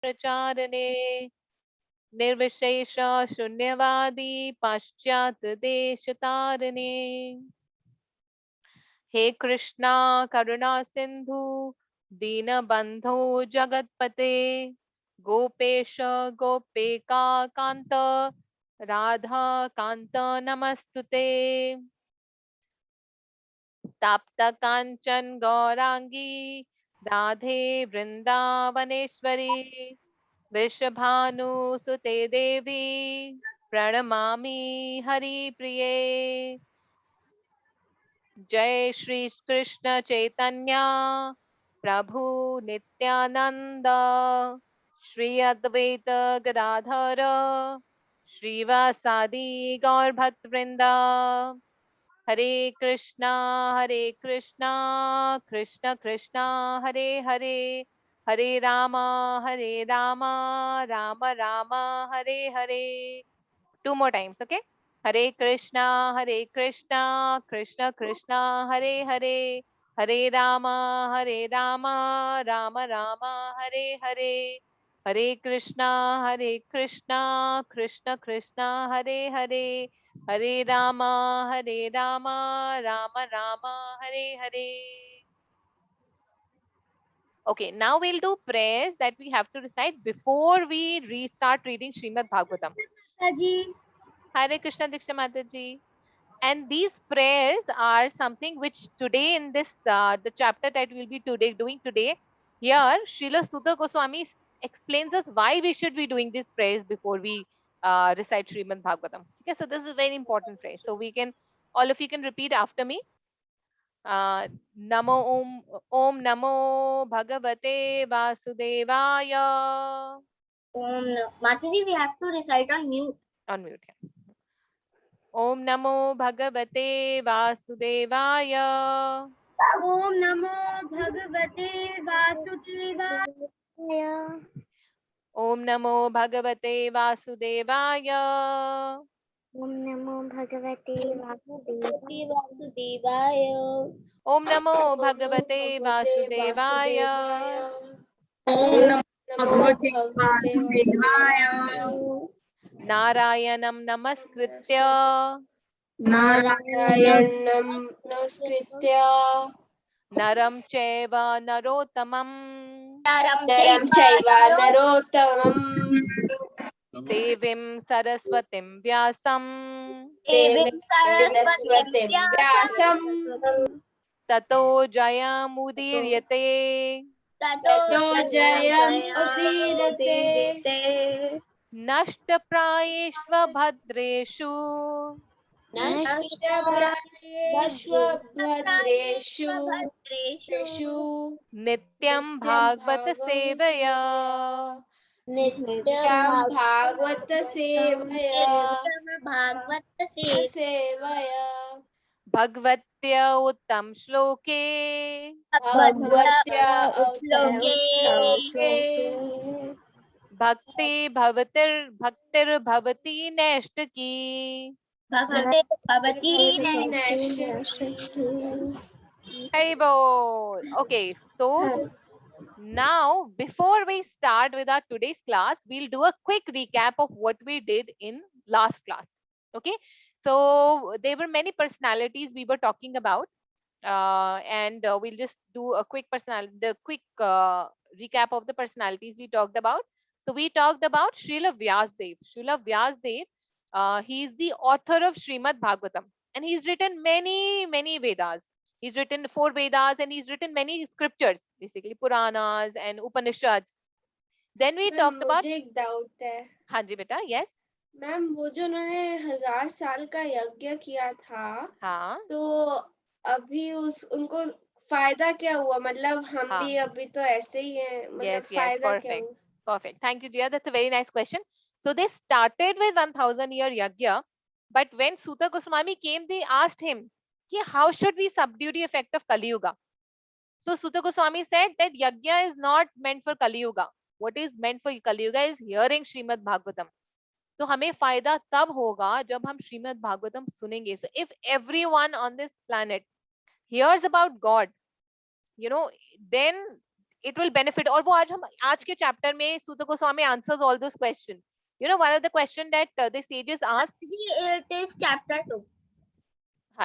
प्रचारणे निर्विशेष शून्यवादी पाश्चात देश तारणे। हे कृष्णा करुणा सिंधु दीनबंधो जगतपते गोपेश गोपिका कांत राधा कांत नमस्तुते। ताप्त कांचन गौरांगी राधे वृंदावनेश्वरी वृषभानुसुते देवी प्रणमामि हरिप्रिये। जय श्री कृष्ण चैतन्य प्रभु नित्यानंद श्री अद्वैत गदाधर श्रीवासादि गौर भक्त वृंदा। हरे Krishna Krishna Krishna Hare Hare Hare Rama Ram Ram Hare Hare. Two more times, okay? Hare Krishna, Krishna Krishna, Hare Hare, Hare Rama, Rama Rama, Hare Hare. Hare Krishna, Krishna Krishna, Hare Hare, Hare Rama, Rama Rama, Hare Hare. Okay, now we'll do prayers that we have to recite before we restart reading Srimad Bhagavatam. Hare Krishna Diksha Mataji. And these prayers are something which today in this the chapter that we'll be doing today, here Srila Sutta Goswami explains us why we should be doing these prayers before we recite Srimad Bhagavatam. Okay, so this is very important prayer. So we can, all of you can repeat after me. Namo Om Namo Bhagavate Vasudevaya. Mataji, we have to recite on mute. On mute. Yeah. Om Namo Bhagavate Vasudevaya. Om Namo Bhagavate Vasudevaya. Om Namo Bhagavate Vasudevaya. Om Namo Bhagavate Vasudevaya. Om Namo Bhagavate Vasudevaya. Om Namo Bhagavate Vasudevaya. Narayanam Namaskritya Narayanam Namaskritya Naram Chaiva Narottamam Naram Chaiva Narottamam Devim Saraswatim Vyasam Devim Saraswatim Vyasam Tato Jayamudiryate Tato Jayam Udirate Nashtaprayeshva Bhadreshu Nashtaprayeshva Bhadreshu Nityam Bhagvat Sevaya Nityam Bhagavata Sevaya Bhagavatya Uttam Shloke Bhagavata Uttam Shloke Bhakti Bhaktir Bhavati Nashtaki. Hey bol. Okay, so now before we start with our today's class, we'll do a quick recap of what we did in last class. Okay, so there were many personalities we were talking about, and we'll just do a quick recap of the personalities we talked about. So we talked about Srila Vyasdev. Srila Vyasdev, he is the author of Srimad Bhagavatam, and he's written many Vedas. He's written 4 Vedas, and he's written many scriptures, basically Puranas and Upanishads. Then we talked about. मुझे एक doubt है हाँ जी बेटा, yes. Ma'am वो जो उन्होंने 1000 साल का यज्ञ किया था हाँ. तो अभी उनको फायदा क्या हुआ मतलब हम हाँ. भी अभी तो ऐसे ही हैं मतलब Yes, फायदा क्या perfect. हुआ Perfect. Thank you, dear. That's a very nice question. So they started with 1000-year yajna, but when Suta Goswami came, they asked him, how should we subdue the effect of Kali Yuga? So Suta Goswami said that yajna is not meant for Kali Yuga. What is meant for Kali Yuga is hearing Srimad Bhagavatam. तो हमें फायदा तब होगा जब हम श्रीमद् भागवतम सुनेंगे. So if everyone on this planet hears about God, then it will benefit. और वो आज के chapter में Suta Goswami answers all those questions. You know, one of the question that the sages asked. It is chapter 2.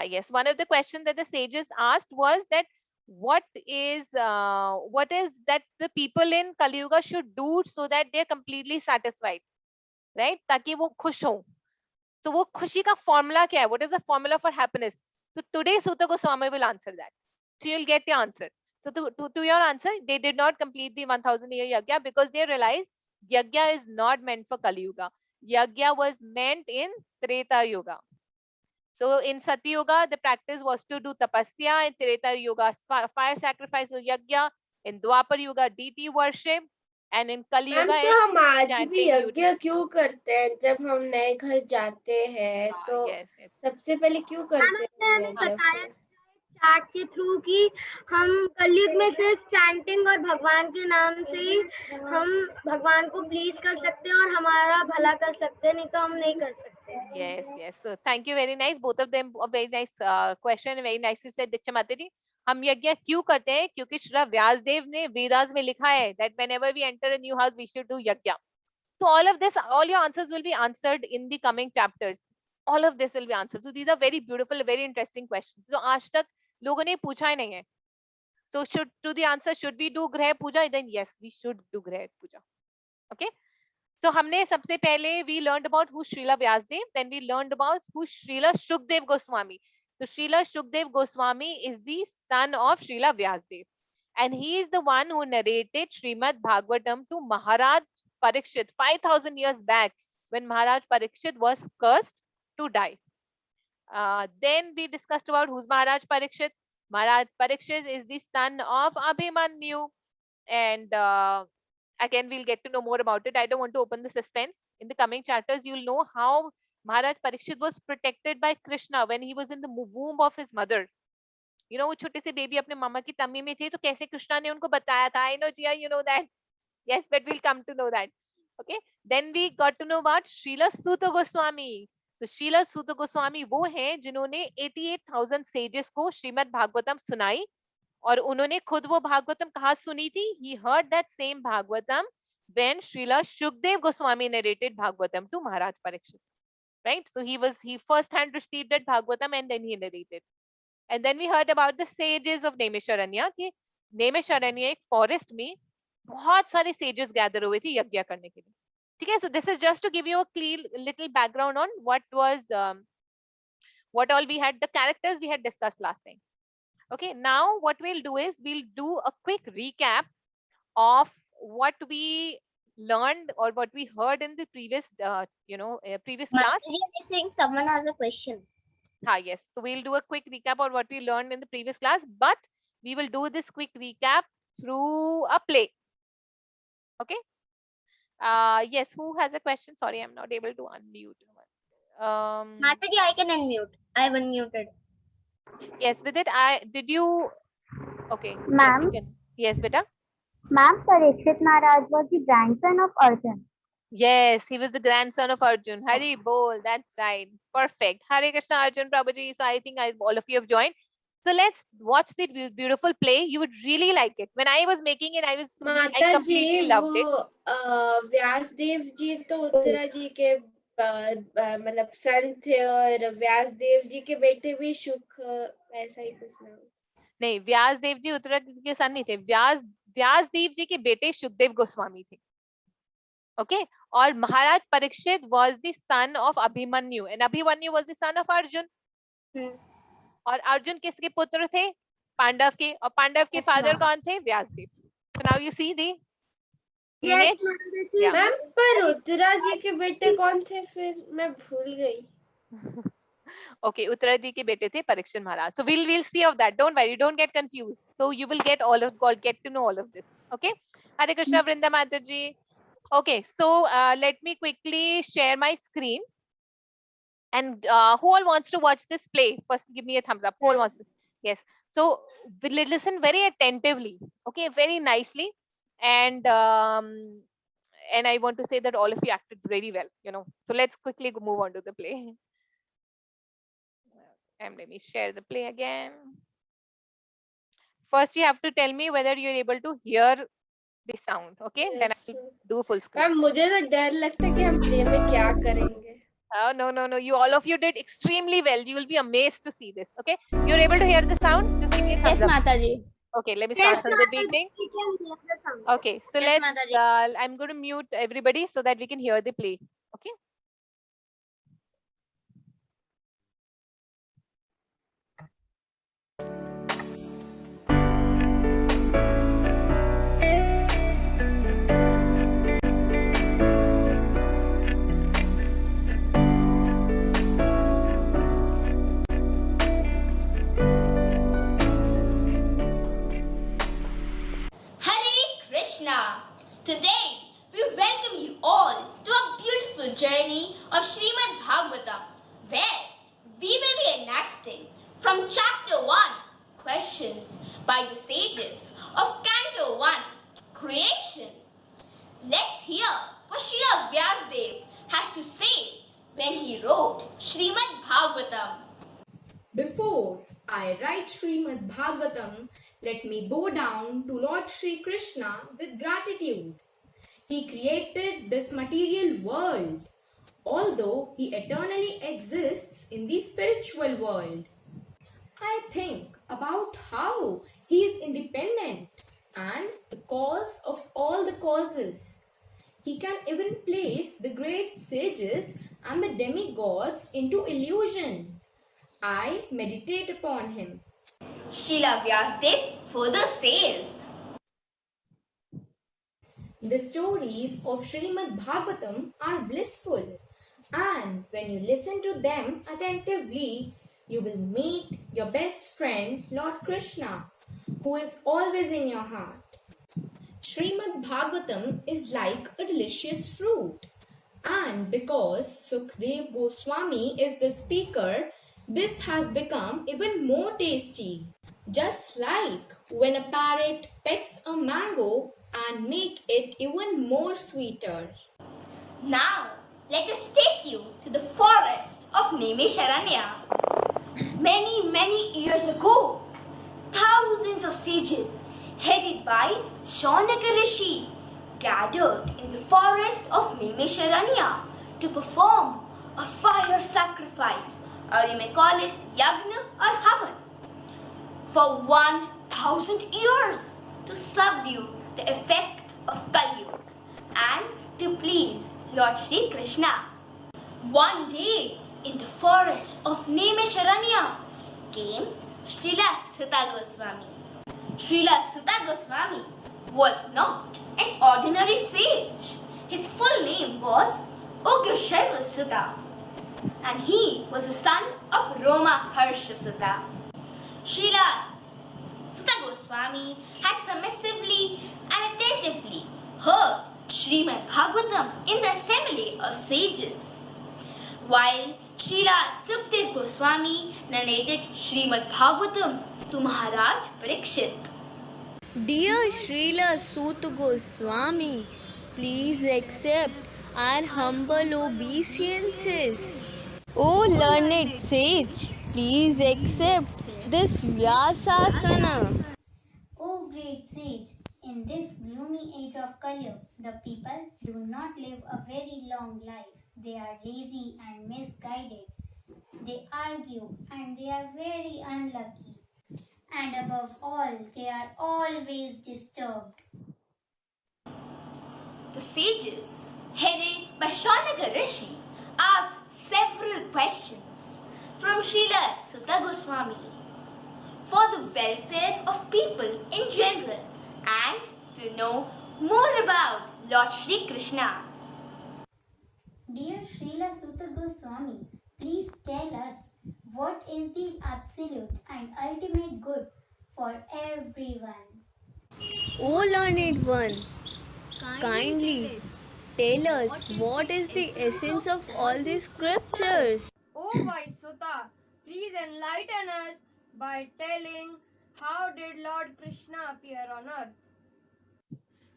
Yes, one of the questions that the sages asked was that what is that the people in Kali Yuga should do so that they are completely satisfied, right? ताकि वो खुश हो. So वो खुशी का formula क्या है? What is the formula for happiness? So today Suta Goswami will answer that. So you'll get the answer. So to your answer, they did not complete the 1000-year yagya because they realized yagya is not meant for Kali Yuga. Yagya was meant in Treta Yuga. So in Satya Yuga, the practice was to do tapasya. In Treta Yuga, fire sacrifice or yagya. In Dwapar Yuga, deity worship. And in Kali Yuga, तो हम आज भी chanting यज्ञ क्यों करते हैं? जब हम नए घर जाते हैं तो yes. सबसे पहले क्यों करते हैं यज्ञ? फिर चार्ट के थ्रू कि हम कलयुग में सिर्फ चैंटिंग और भगवान के नाम से ही हम भगवान को प्लीज कर सकते हैं और हमारा भला कर सकते हैं, नहीं तो हम नहीं कर सकते. Yes. So thank you, very nice. Both of them a very nice question. Very nicely said, Diksha Mataji. हम यज्ञ क्यों करते हैं? क्योंकि श्री व्यासदेव ने वेदास में लिखा है that whenever we enter a new house, we should do yajna. So all of this, all your answers will be answered in the coming chapters. All of this will be answered. So these are very beautiful, very interesting questions. So आज तक लोगों ने पूछा ही नहीं है. So to the answer, should we do grah puja? Then yes, we should do grah puja. Okay. So हमने सबसे पहले we learned about who Srila Vyasdev. Then we learned about who Srila Shukdev Goswami. So Srila Shukdev Goswami is the son of Srila Vyasdev, and he is the one who narrated Srimad Bhagavatam to Maharaj Parikshit 5000 years back when Maharaj Parikshit was cursed to die. Then we discussed about who's Maharaj Parikshit. Maharaj Parikshit is the son of Abhimanyu, and again we'll get to know more about it. I don't want to open the suspense. In the coming chapters, you'll know how Maharaj Parikshit was protected by Krishna when he was in the womb of his mother. You know, वो छोटे से baby अपने मामा की तम्मी में थे, तो कैसे कृष्णा ने उनको बताया था. I know, Jia, you know that. Yes, but we'll come to know that. Okay. Then we got to know about Srila Suta Goswami. तो Srila Suta Goswami वो हैं जिन्होंने 88,000 sages को श्रीमद् भागवतम सुनाई, और उन्होंने खुद वो भागवतम कहाँ सुनी थी? He heard that same Bhagavatam when Srila Shukdev Goswami narrated Bhagavatam to Maharaj Parikshit. Right? So he first hand received that Bhagavatam and then he narrated. And then we heard about the sages of Naimisharanya कि Naimisharanya एक forest में बहुत सारे sages gather हुए थे यज्ञ करने के लिए. ठीक है? So this is just to give you a clear little background on what all we had, the characters we had discussed last time. Okay, now what we'll do is we'll do a quick recap of what we learned or what we heard in the previous previous class. I think someone has a question. Yes. So we'll do a quick recap of what we learned in the previous class, but we will do this quick recap through a play. Okay. Yes. Who has a question? Sorry, I'm not able to unmute. Mataji, I can unmute. I have unmuted. Yes, with it, did you? Okay. Ma'am. Yes, beta. Ma'am, Parikshit Maharaj was the grandson of Arjun. Yes, he was the grandson of Arjun. Hari Bol, that's right. Perfect. Hare Krishna Arjun Prabhuji. So I think all of you have joined. So let's watch the beautiful play. You would really like it. When I was making it, I completely loved it. Vyasdev जी तो उत्तरा जी के मतलब सन थे, और व्यासदेव जी के बेटे भी शुक, ऐसा ही कुछ नाम. नहीं, व्यासदेव जी उत्तरा जी के सन नहीं थे. व्यासदेव जी के बेटे शुकदेव गोस्वामी थे. Okay, और महाराज Parikshit was the son of Abhimanyu, and Abhimanyu was the son of Arjun. और अर्जुन किसके पुत्र थे? पांडव के, और पांडव के फादर कौन थे? Vyasdev. So now you see the image. Ma'am पर उत्तरा जी के बेटे कौन थे फिर? मैं भूल गई. Okay, उत्तरा जी के बेटे थे परीक्षित महाराज. So we'll see of that. Don't worry, don't get confused. So you will get to know all of this. Okay. Hare Krishna Vrinda Mataji. Okay, so let me quickly share my screen. And who all wants to watch this play? First, give me a thumbs up. Who all wants to? Yes. So we'll listen very attentively. Okay, very nicely. And I want to say that all of you acted very well. So let's quickly move on to the play. And let me share the play again. first you have to tell me whether you're able to hear the sound. Okay, then Yes, I'll ma'am. do full screen. Ma'am मुझे तो डर लगता है कि हम play में क्या करेंगे. No. You all of you did extremely well. You will be amazed to see this. Okay, you're able to hear the sound. Just give me a thumbs Yes, up. Mataji. Okay, let me Yes, start from the Mataji, beginning. we can hear the sound. Okay, so Yes, let's. Mataji. I'm going to mute everybody so that we can hear the play. Okay. Hare Krishna! Today we welcome you all to a beautiful journey of Srimad Bhagavatam, where we will be enacting from chapter 1 questions by the sages of Canto 1 Creation. Let's hear what Srila Vyasdev has to say when he wrote Srimad Bhagavatam. Before I write Srimad Bhagavatam, let me bow down to Lord Sri Krishna with gratitude. He created this material world, although he eternally exists in the spiritual world. I think about how he is independent and the cause of all the causes. He can even place the great sages and the demigods into illusion. I meditate upon him. Srila Vyasdev further says, The stories of Srimad Bhagavatam are blissful, and when you listen to them attentively, you will meet your best friend, Lord Krishna, who is always in your heart. Srimad Bhagavatam is like a delicious fruit, and because Sukhdev Goswami is the speaker, this has become even more tasty. Just like when a parrot pecks a mango and make it even more sweeter. now let us take you to the forest of Naimisharanya. Many years ago, thousands of sages headed by Shaunaka Rishi gathered in the forest of Naimisharanya to perform a fire sacrifice, or you may call it yagna or havan, for 1000 years to subdue the effect of Kali Yuga and to please Lord Sri Krishna. One day in the forest of Naimisharanya came Srila Sutta Goswami. Srila Sutta Goswami was not an ordinary sage. His full name was Ugrashaiva Sutta, and he was the son of Roma Harsha Sutta. Srila Sutta Goswami had submissively and attentively heard Srimad Bhagavatam in the assembly of sages, while Srila Sukhdev Goswami narrated Srimad Bhagavatam to Maharaj Parikshit. Dear Srila Suta Goswami, please accept our humble obeisances. O learned sage, please accept this Vyasasana. O great sage, in this gloomy age of Kali Yuga, the people do not live a very long life. They are lazy and misguided. They argue and they are very unlucky. And above all, they are always disturbed. The sages, headed by Shaunaka Rishi, asked several questions from Srila Sutta Goswami for the welfare of people in general and to know more about Lord Sri Krishna. Dear Srila Sutta Goswami, please tell us what is the absolute and ultimate good for everyone. O learned one, kindly tell us what is the essence of all these scriptures. O wise Sutta, please enlighten us by telling how did Lord Krishna appear on earth.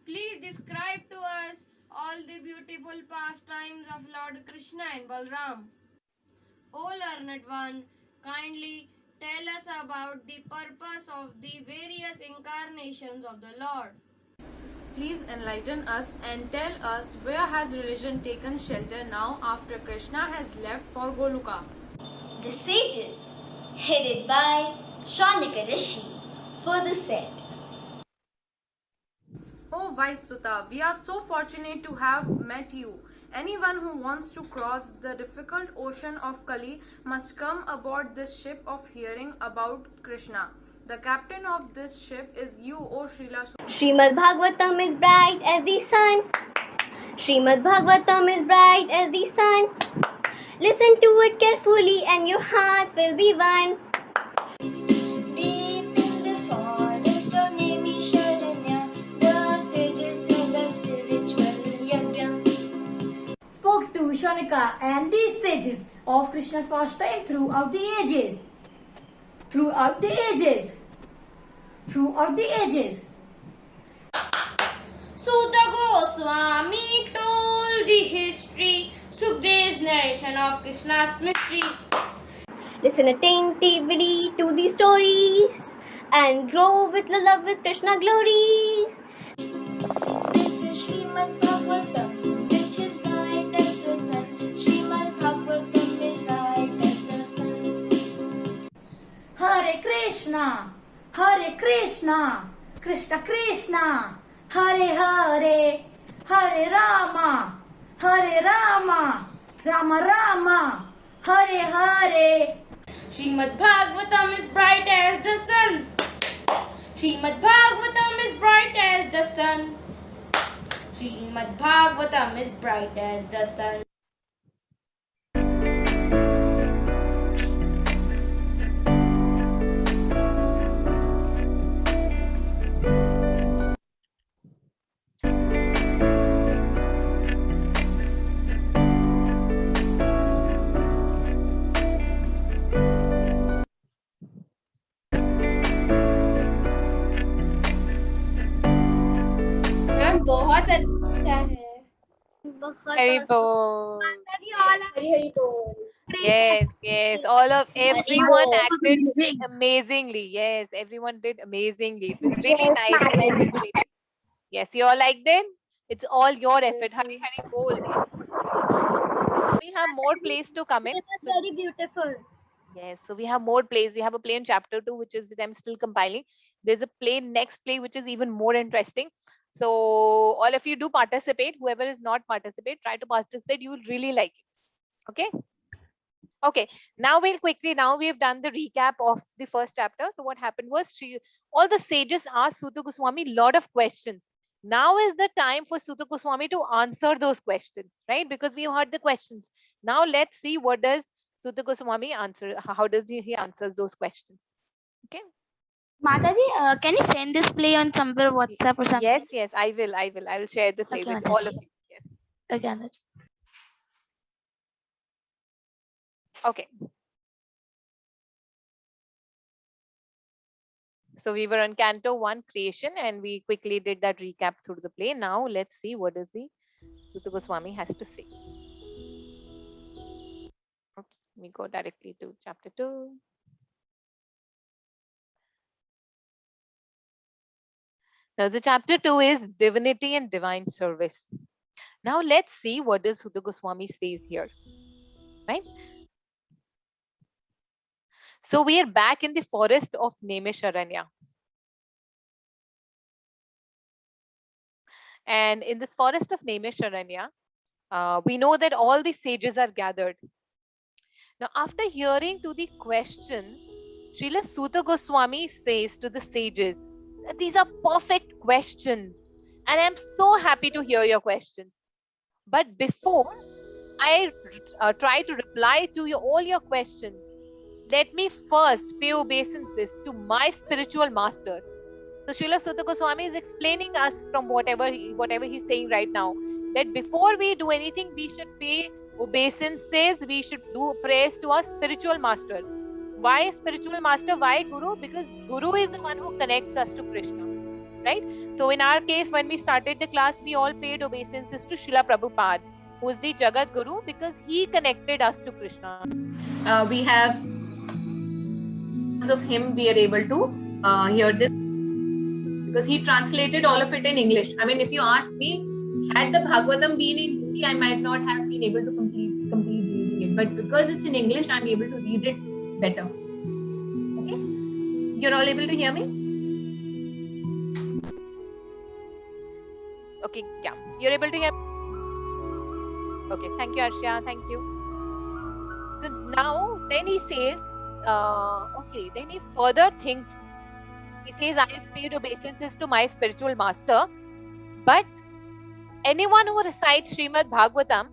Please describe to us all the beautiful pastimes of Lord Krishna and Balram. O learned one, kindly tell us about the purpose of the various incarnations of the Lord. Please enlighten us and tell us where has religion taken shelter now after Krishna has left for Goluka? The sages, headed by Shanika Rishi, further said, Oh Vaisuta, we are so fortunate to have met you. Anyone who wants to cross the difficult ocean of Kali must come aboard this ship of hearing about Krishna. The captain of this ship is you, O Srila. Srimad Bhagavatam is bright as the sun. Srimad Bhagavatam is bright as the sun. Listen to it carefully and your hearts will be won. Deep in the forest of Naimisharanya, the sages held a spiritual yajna. Spoke to Shanika and these sages of Krishna's pastime throughout the ages. Throughout the ages. Throughout the ages. Suta Goswami told the history, Sukadev's narration of Krishna's mystery. Listen attentively to the stories and grow with the love with Krishna glories. This is Srimad Bhagavatam, which is bright as the sun. Srimad Bhagavatam is bright as the sun. Hare Krishna, Hare Krishna, Krishna Krishna, Hare Hare, Hare Rama, Hare Rama, Rama Rama, Hare Hare. Srimad Bhagavatam is bright as the sun. Srimad Bhagavatam is bright as the sun. Srimad Bhagavatam is bright as the sun. बहुत अच्छा है. Very bold. हरी बोल. Yes, yes. Everyone acted amazingly. Yes, everyone did amazingly. It was really nice. Yes, you all liked it? It's all your effort. Hari Hari Bol. We have more plays to come in. It was very beautiful. Yes, so we have more plays. We have a play in chapter 2, which is that I'm still compiling. There's a play, next play, which is even more interesting. So all of you do participate. Whoever is not participate, try to participate. You will really like it. Okay. Okay. Now we'll quickly. Now we have done the recap of the first chapter. So what happened was, all the sages asked Suta Goswami a lot of questions. Now is the time for Suta Goswami to answer those questions, right? Because we heard the questions. Now let's see what does Suta Goswami answer. How does he answers those questions? Okay. Mataji, can you send this play on somewhere WhatsApp or something? Yes, yes, I will. I will share the play with all of you. Yes. Okay, Mataji. Okay. So we were on Canto 1 creation and we quickly did that recap through the play. Now let's see what does the Suta Goswami has to say. Oops, we go directly to chapter 2. Now the chapter 2 is divinity and divine service. Now let's see what does Suta Goswami says here, right? So we are back in the forest of Naimisharanya. And in this forest of Naimisharanya, we know that all the sages are gathered. Now, after hearing to the questions, Srila Suta Goswami says to the sages, that these are perfect questions. And I'm so happy to hear your questions. But before I try to reply to all your questions, let me first pay obeisances to my spiritual master. So Srila Suta Goswami is explaining us from whatever he's saying right now, that before we do anything, we should pay obeisances, we should do prayers to our spiritual master. Why spiritual master? Why Guru? Because Guru is the one who connects us to Krishna, right? So in our case, when we started the class, we all paid obeisances to Srila Prabhupada, who is the Jagat Guru, because he connected us to Krishna. We have because of him we are able to hear this, because he translated all of it in English. I mean, if you ask me, had the Bhagavatam been in Hindi, I might not have been able to complete reading it. But because it's in English, I'm able to read it better. Okay? You're all able to hear me? Okay, yeah. You're able to hear me? Okay, thank you, Arshia. Thank you. So now, then he says, okay, then he further thinks. He says, I have paid obeisances to my spiritual master, but anyone who recites Srimad Bhagavatam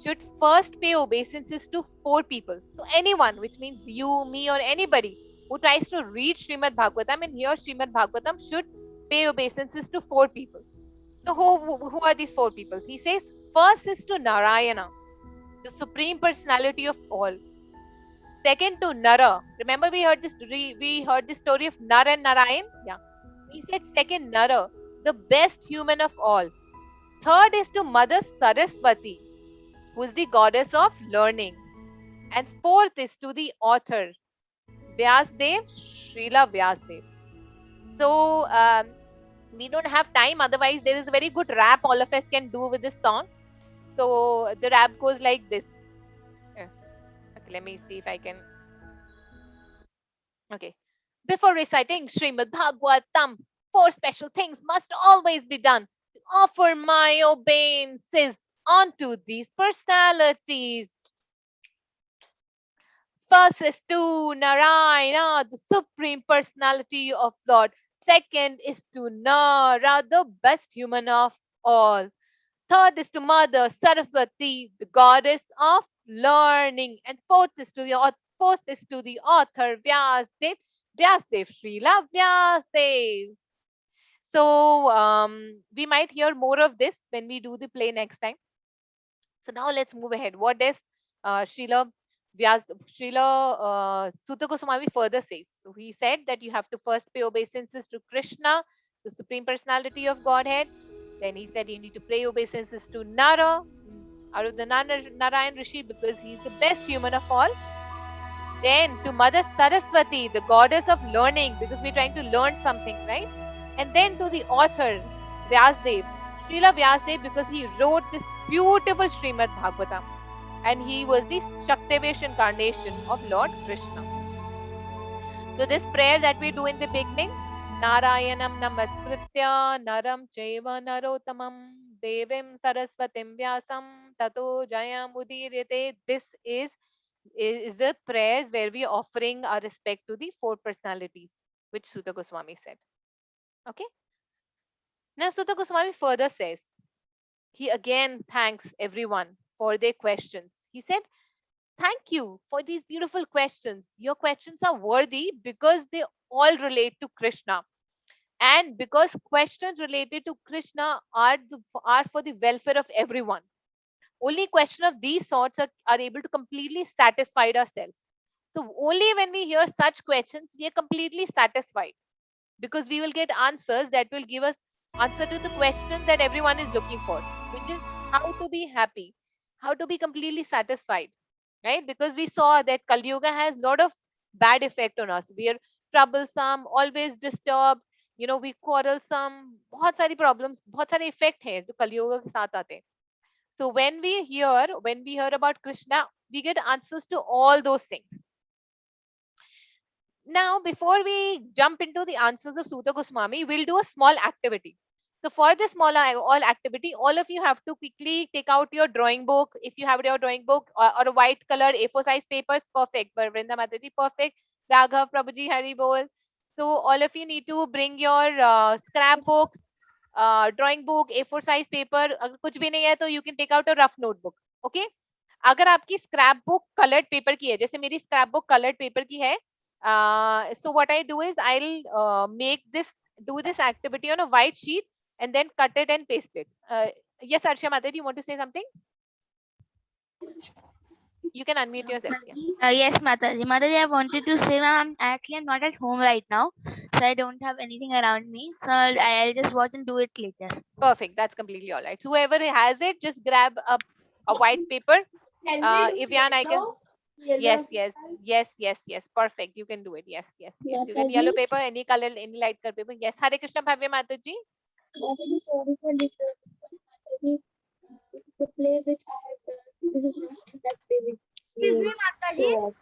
should first pay obeisances to 4 people. So anyone, which means you, me, or anybody who tries to read Srimad Bhagavatam and hear Srimad Bhagavatam should pay obeisances to 4 people. So who are these 4 people? He says, first is to Narayana, the Supreme Personality of all. Second to Nara. Remember we heard this story of Nara and Narayan? Yeah. He said second Nara, the best human of all. Third is to Mother Saraswati, who is the goddess of learning. And fourth is to the author, Vyasdev, Srila Vyasdev. So we don't have time, otherwise there is a very good rap all of us can do with this song. So the rap goes like this. Okay, let me see if I can. Okay. Before reciting Srimad Bhagavatam, 4 special things must always be done to offer my obeisances onto these personalities. First is to Narayana, the Supreme Personality of Lord. Second is to Nara, the best human of all. Third is to Mother Saraswati, the goddess of learning. And fourth is to the author Vyasdev, Srila Vyasdev. So we might hear more of this when we do the play next time. So now let's move ahead. What does Srila Suta Goswami further says? So he said that you have to first pay obeisances to Krishna, the Supreme Personality of Godhead. Then he said you need to pay obeisances to Nara, out of the Narayan Rishi, because he's the best human of all. Then to Mother Saraswati, the goddess of learning, because we're trying to learn something, right? And then to the author, Vyasdev, Srila Vyasdev, because he wrote this beautiful Srimad Bhagavatam. And he was the Shaktivesh incarnation of Lord Krishna. So this prayer that we do in the beginning, Narayanam namaskritya naram chaiva narotamam devim saraswatim vyasam tato jayam udirite. This is the prayers where we are offering our respect to the 4 personalities, which Suta Goswami said. Okay. Now Suta Goswami further says, he again thanks everyone for their questions. He said, thank you for these beautiful questions. Your questions are worthy because they all relate to Krishna. And because questions related to Krishna are for the welfare of everyone. Only question of these sorts are able to completely satisfy ourselves. So only when we hear such questions, we are completely satisfied, because we will get answers that will give us answer to the question that everyone is looking for, which is how to be happy, how to be completely satisfied, right? Because we saw that Kali Yuga has a lot of bad effect on us. We are troublesome, always disturbed, we quarrelsome, बहुत सारी problems, बहुत सारे effect हैं जो Kali Yuga के साथ आते हैं. So when we hear about Krishna, we get answers to all those things. Now, before we jump into the answers of Suta Goswami, we'll do a small activity. So for this small activity, all of you have to quickly take out your drawing book. If you have your drawing book or a white color A4 size papers, perfect. Vrinda Mataji, perfect. Raghav, Prabhuji, Hari Bol. So all of you need to bring your scrapbooks, drawing book, A4 size paper. अगर कुछ भी नहीं है तो you can take out a rough notebook. Okay? अगर आपकी scrapbook colored paper की है, जैसे मेरी scrapbook colored paper की है, so what I do is I'll do this activity on a white sheet and then cut it and paste it. Yes, Arshia Mataji, you want to say something? You can unmute yourself. Yeah. Yes, Mataji. Mataji, I wanted to say that I'm not at home right now, so I don't have anything around me. So I'll just watch and do it later. Perfect. That's completely all right. So whoever has it, just grab a white paper. Ivyan, I can. Yes, yes, yes, yes, yes. Perfect. You can do it. Yes, yes, yes. You can yellow paper, any color, any light color paper. Yes. Hare Krishna Bhavya Mataji. Mataji, sorry for disturbing. Mataji, the play which I have done, this is not that play which Excuse me, you Mataji. show us.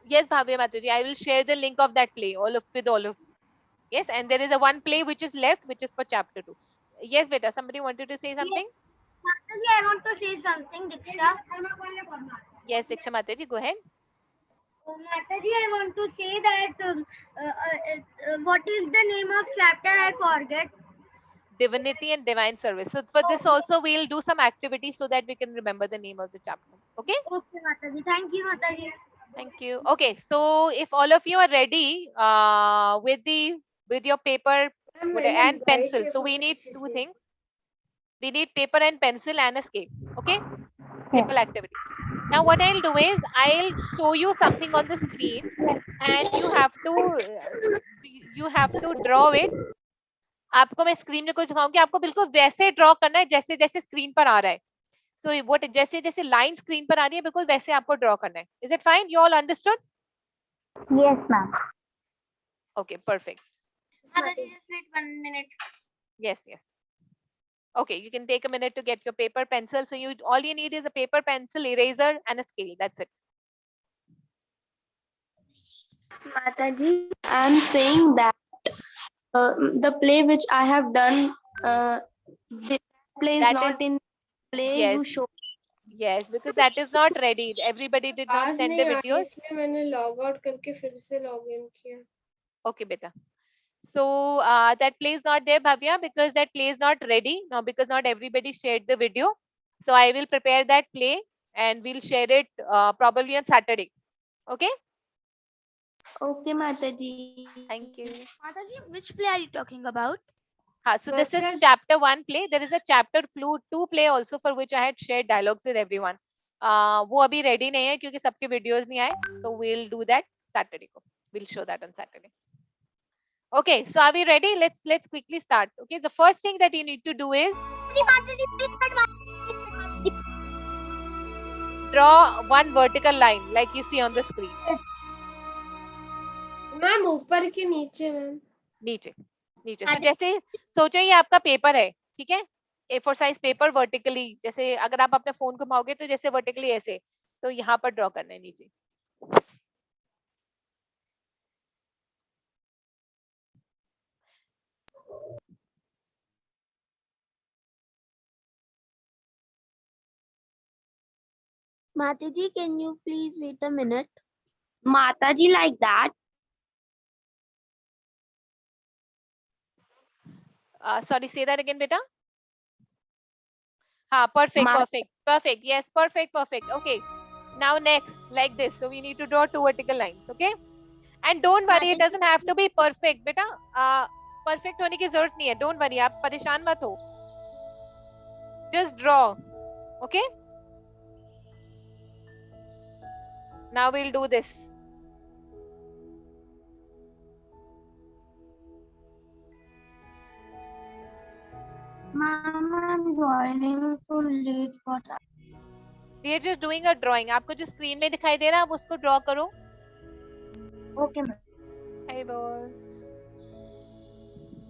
Yes, Bhavya Mataji. I will share the link of that play with all of you. Yes, and there is a one play which is left, which is for chapter 2. Yes, beta. Somebody wanted to say something? Mataji, I want to say something, Diksha. Yes, Diksha Mataji, go ahead. Mataji, I want to say that what is the name of chapter? I forget. Divinity and divine service. So for this also we'll do some activities so that we can remember the name of the chapter. Okay? Okay, Mataji. Thank you, Mataji. Thank you. Okay, so if all of you are ready with your paper and pencil, so we need two things. We need paper and pencil and a scale. Okay? Simple activity. Now what I'll do is I'll show you something on the screen and you have to draw it. आपको मैं screen में कुछ दिखाऊंगी, आपको बिल्कुल वैसे draw करना है जैसे जैसे स्क्रीन पर आ रहा है. So वो जैसे जैसे लाइन स्क्रीन पर आ रही है बिल्कुल वैसे आपको ड्रॉ करना है. Is it fine? You all understood? Yes, ma'am. Okay, perfect. Mataji, just wait 1 minute. Yes, yes. Okay, you can take a minute to get your paper, pencil. So all you need is a paper, pencil, eraser, and a scale. That's it. Mataji, I'm saying that the play which I have done, the play is That not is- in play Yes. you show. Yes, because that is not ready. Everybody did not आज send नहीं the I, videos. इसलिए मैंने log out करके फिर से log in किया. Okay, beta. So that play is not there, Bhavya, because that play is not ready now because not everybody shared the video. So I will prepare that play and we'll share it probably on Saturday. Okay. Okay, Mataji. Thank you. Mataji, which play are you talking about? So this is chapter 1 play. There is a chapter 2 play also for which I had shared dialogues with everyone. वो अभी ready नहीं है क्योंकि सबके videos नहीं आए. So we'll do that Saturday को. We'll show that on Saturday. Okay, so are we ready? Let's quickly start. Okay, the first thing that you need to do is draw one vertical line like you see on the screen. Ma'am ऊपर के नीचे ma'am. नीचे नीचे. तो जैसे सोचो ये आपका पेपर है, ठीक है? A4 साइज पेपर वर्टिकली, जैसे अगर आप अपने फोन घुमाओगे तो जैसे वर्टिकली ऐसे, तो यहाँ पर ड्रॉ करना है नीचे. Mataji, can you please wait a minute? Mataji, like that. Sorry, say that again, beta. Perfect, perfect. Yes, perfect. Okay. Now next, like this. So we need to draw two vertical lines. Okay. And don't worry, it doesn't have to be perfect, beta. Perfect होने की जरूरत नहीं है. Don't worry, आप परेशान मत हो. Just draw. Okay. Now we'll do this. Mama, I'm joining so late for that. We are just doing a drawing. आपको जो स्क्रीन में दिखाई दे रहा है आप उसको ड्रॉ करो. Okay, ma'am. Hi, boss.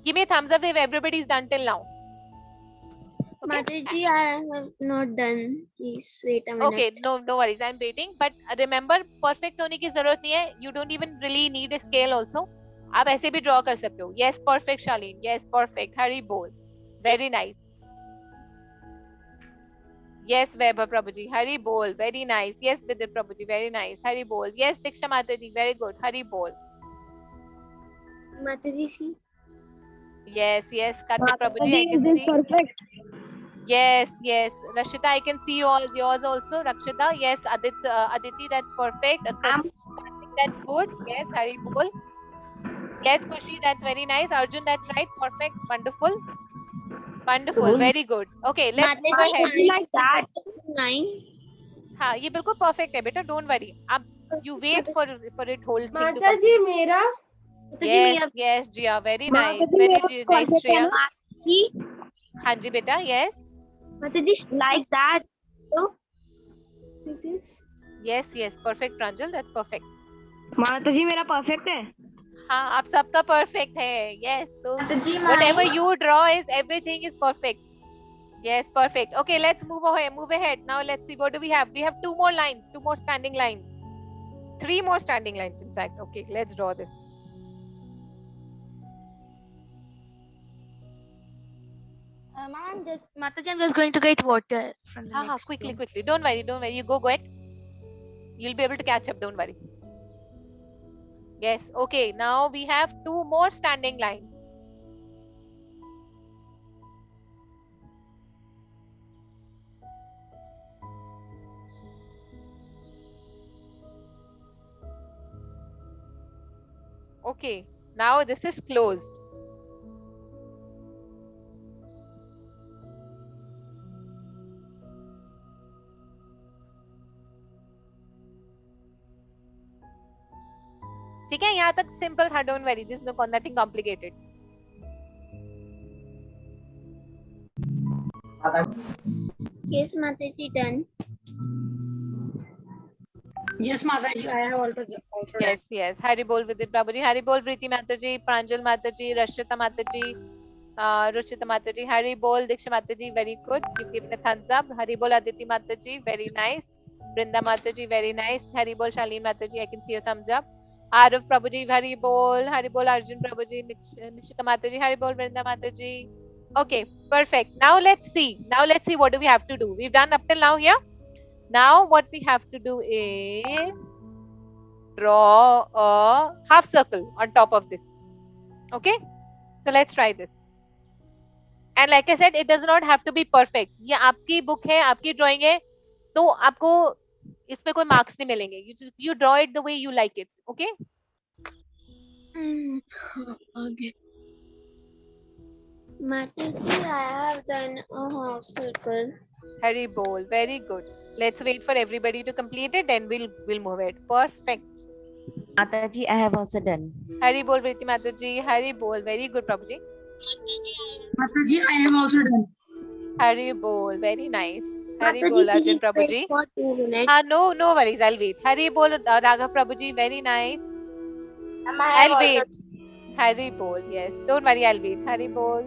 Give me a thumbs up if everybody is done till now. Okay. Mataji, I have not done. Please wait a minute. Okay, no worries. I'm waiting. But remember, perfect होने की जरूरत नहीं है. You don't even really need a scale also. आप ऐसे भी draw कर सकते हो. Yes, perfect, Shaleen. Yes, perfect. Hari bol. Very nice. Yes, Vaibhav Prabhuji. Hari bol. Very nice. Yes, Vidit Prabhuji. Very nice. Hari bol. Yes, Diksha Mataji. Very good. Hari bol. Mataji, see. Yes, Kartik Prabhuji. I can see. Perfect. Yes. Rakshita, I can see yours also. Rakshita, yes. Aditi, that's perfect. Kartik, that's good. Yes, Hari bol. Yes, Kushi, that's very nice. Arjun, that's right. Perfect. Wonderful. Very good. Okay, let's go ahead. Like that. 9. हाँ, ये बिल्कुल perfect है बेटा. Don't worry. आप you wait for it whole thing to माताजी complete. मेरा. Yes, Jia. Very nice. Very nice, Jia. हाँ जी बेटा. Yes. Mataji, like that. So, like this. Yes, yes, perfect Pranjal, that's perfect. माता जी मेरा perfect है. हाँ, आप सबका perfect है. Yes, so Mataji, whatever mine. you draw is everything is perfect. Yes, perfect. Okay, let's move ahead. Now let's see, what do we have? We have 2 more lines, 2 more standing lines. 3 more standing lines, in fact. Okay, let's draw this. Ma'am, Mataji, I'm just going to get water from the next Quickly, room. quickly. Don't worry. You go ahead. You'll be able to catch up. Don't worry. Yes. Okay. Now we have 2 more standing lines. Okay. Now this is closed. ठीक है, यहाँ तक simple था. Don't worry. This is nothing complicated. Yes, Mataji, done. Yes, Mataji, I have also Yes, yes. Hari bol Vidit Babuji. Hari bol Preeti Mataji, Pranjal Mataji, Rashita Mataji, Ruchita Mataji. Hari bol Diksha Mataji, very good. You've given a thumbs up. Hari bol Aditi Mataji, very nice. Brinda Mataji, very nice. Hari bol Shaleen Mataji, I can see your thumbs up. Arif Prabhuji, Hari bol Arjun Prabhuji, Nishika Mataji, Hari bol Brinda Mataji. Okay, perfect. Now let's see what do we have to do. We've done up till now here. Now what we have to do is draw a half circle on top of this. Okay, so let's try this. And like I said, it does not have to be perfect. ये आपकी book है, आपकी drawing है, तो आपको इस पे कोई marks नहीं मिलेंगे. You draw it the way you like it. Okay. Okay. Mataji, I have done a half circle. Hari bol, very good. Let's wait for everybody to complete it, then we'll move it. Perfect. Mataji, I have also done. Hari bol, Priti Mataji. Hari bol, very good, Prabhuji. Mataji, I have also done. Hari bol, very nice. Hari Mataji, bol, Arjun please wait Prabhuji. for 2 minutes. No worries, I'll wait. Hari bol, Raghav Prabhuji, very nice. I'll wait. Hari bol, yes. Don't worry, I'll wait. Hari bol,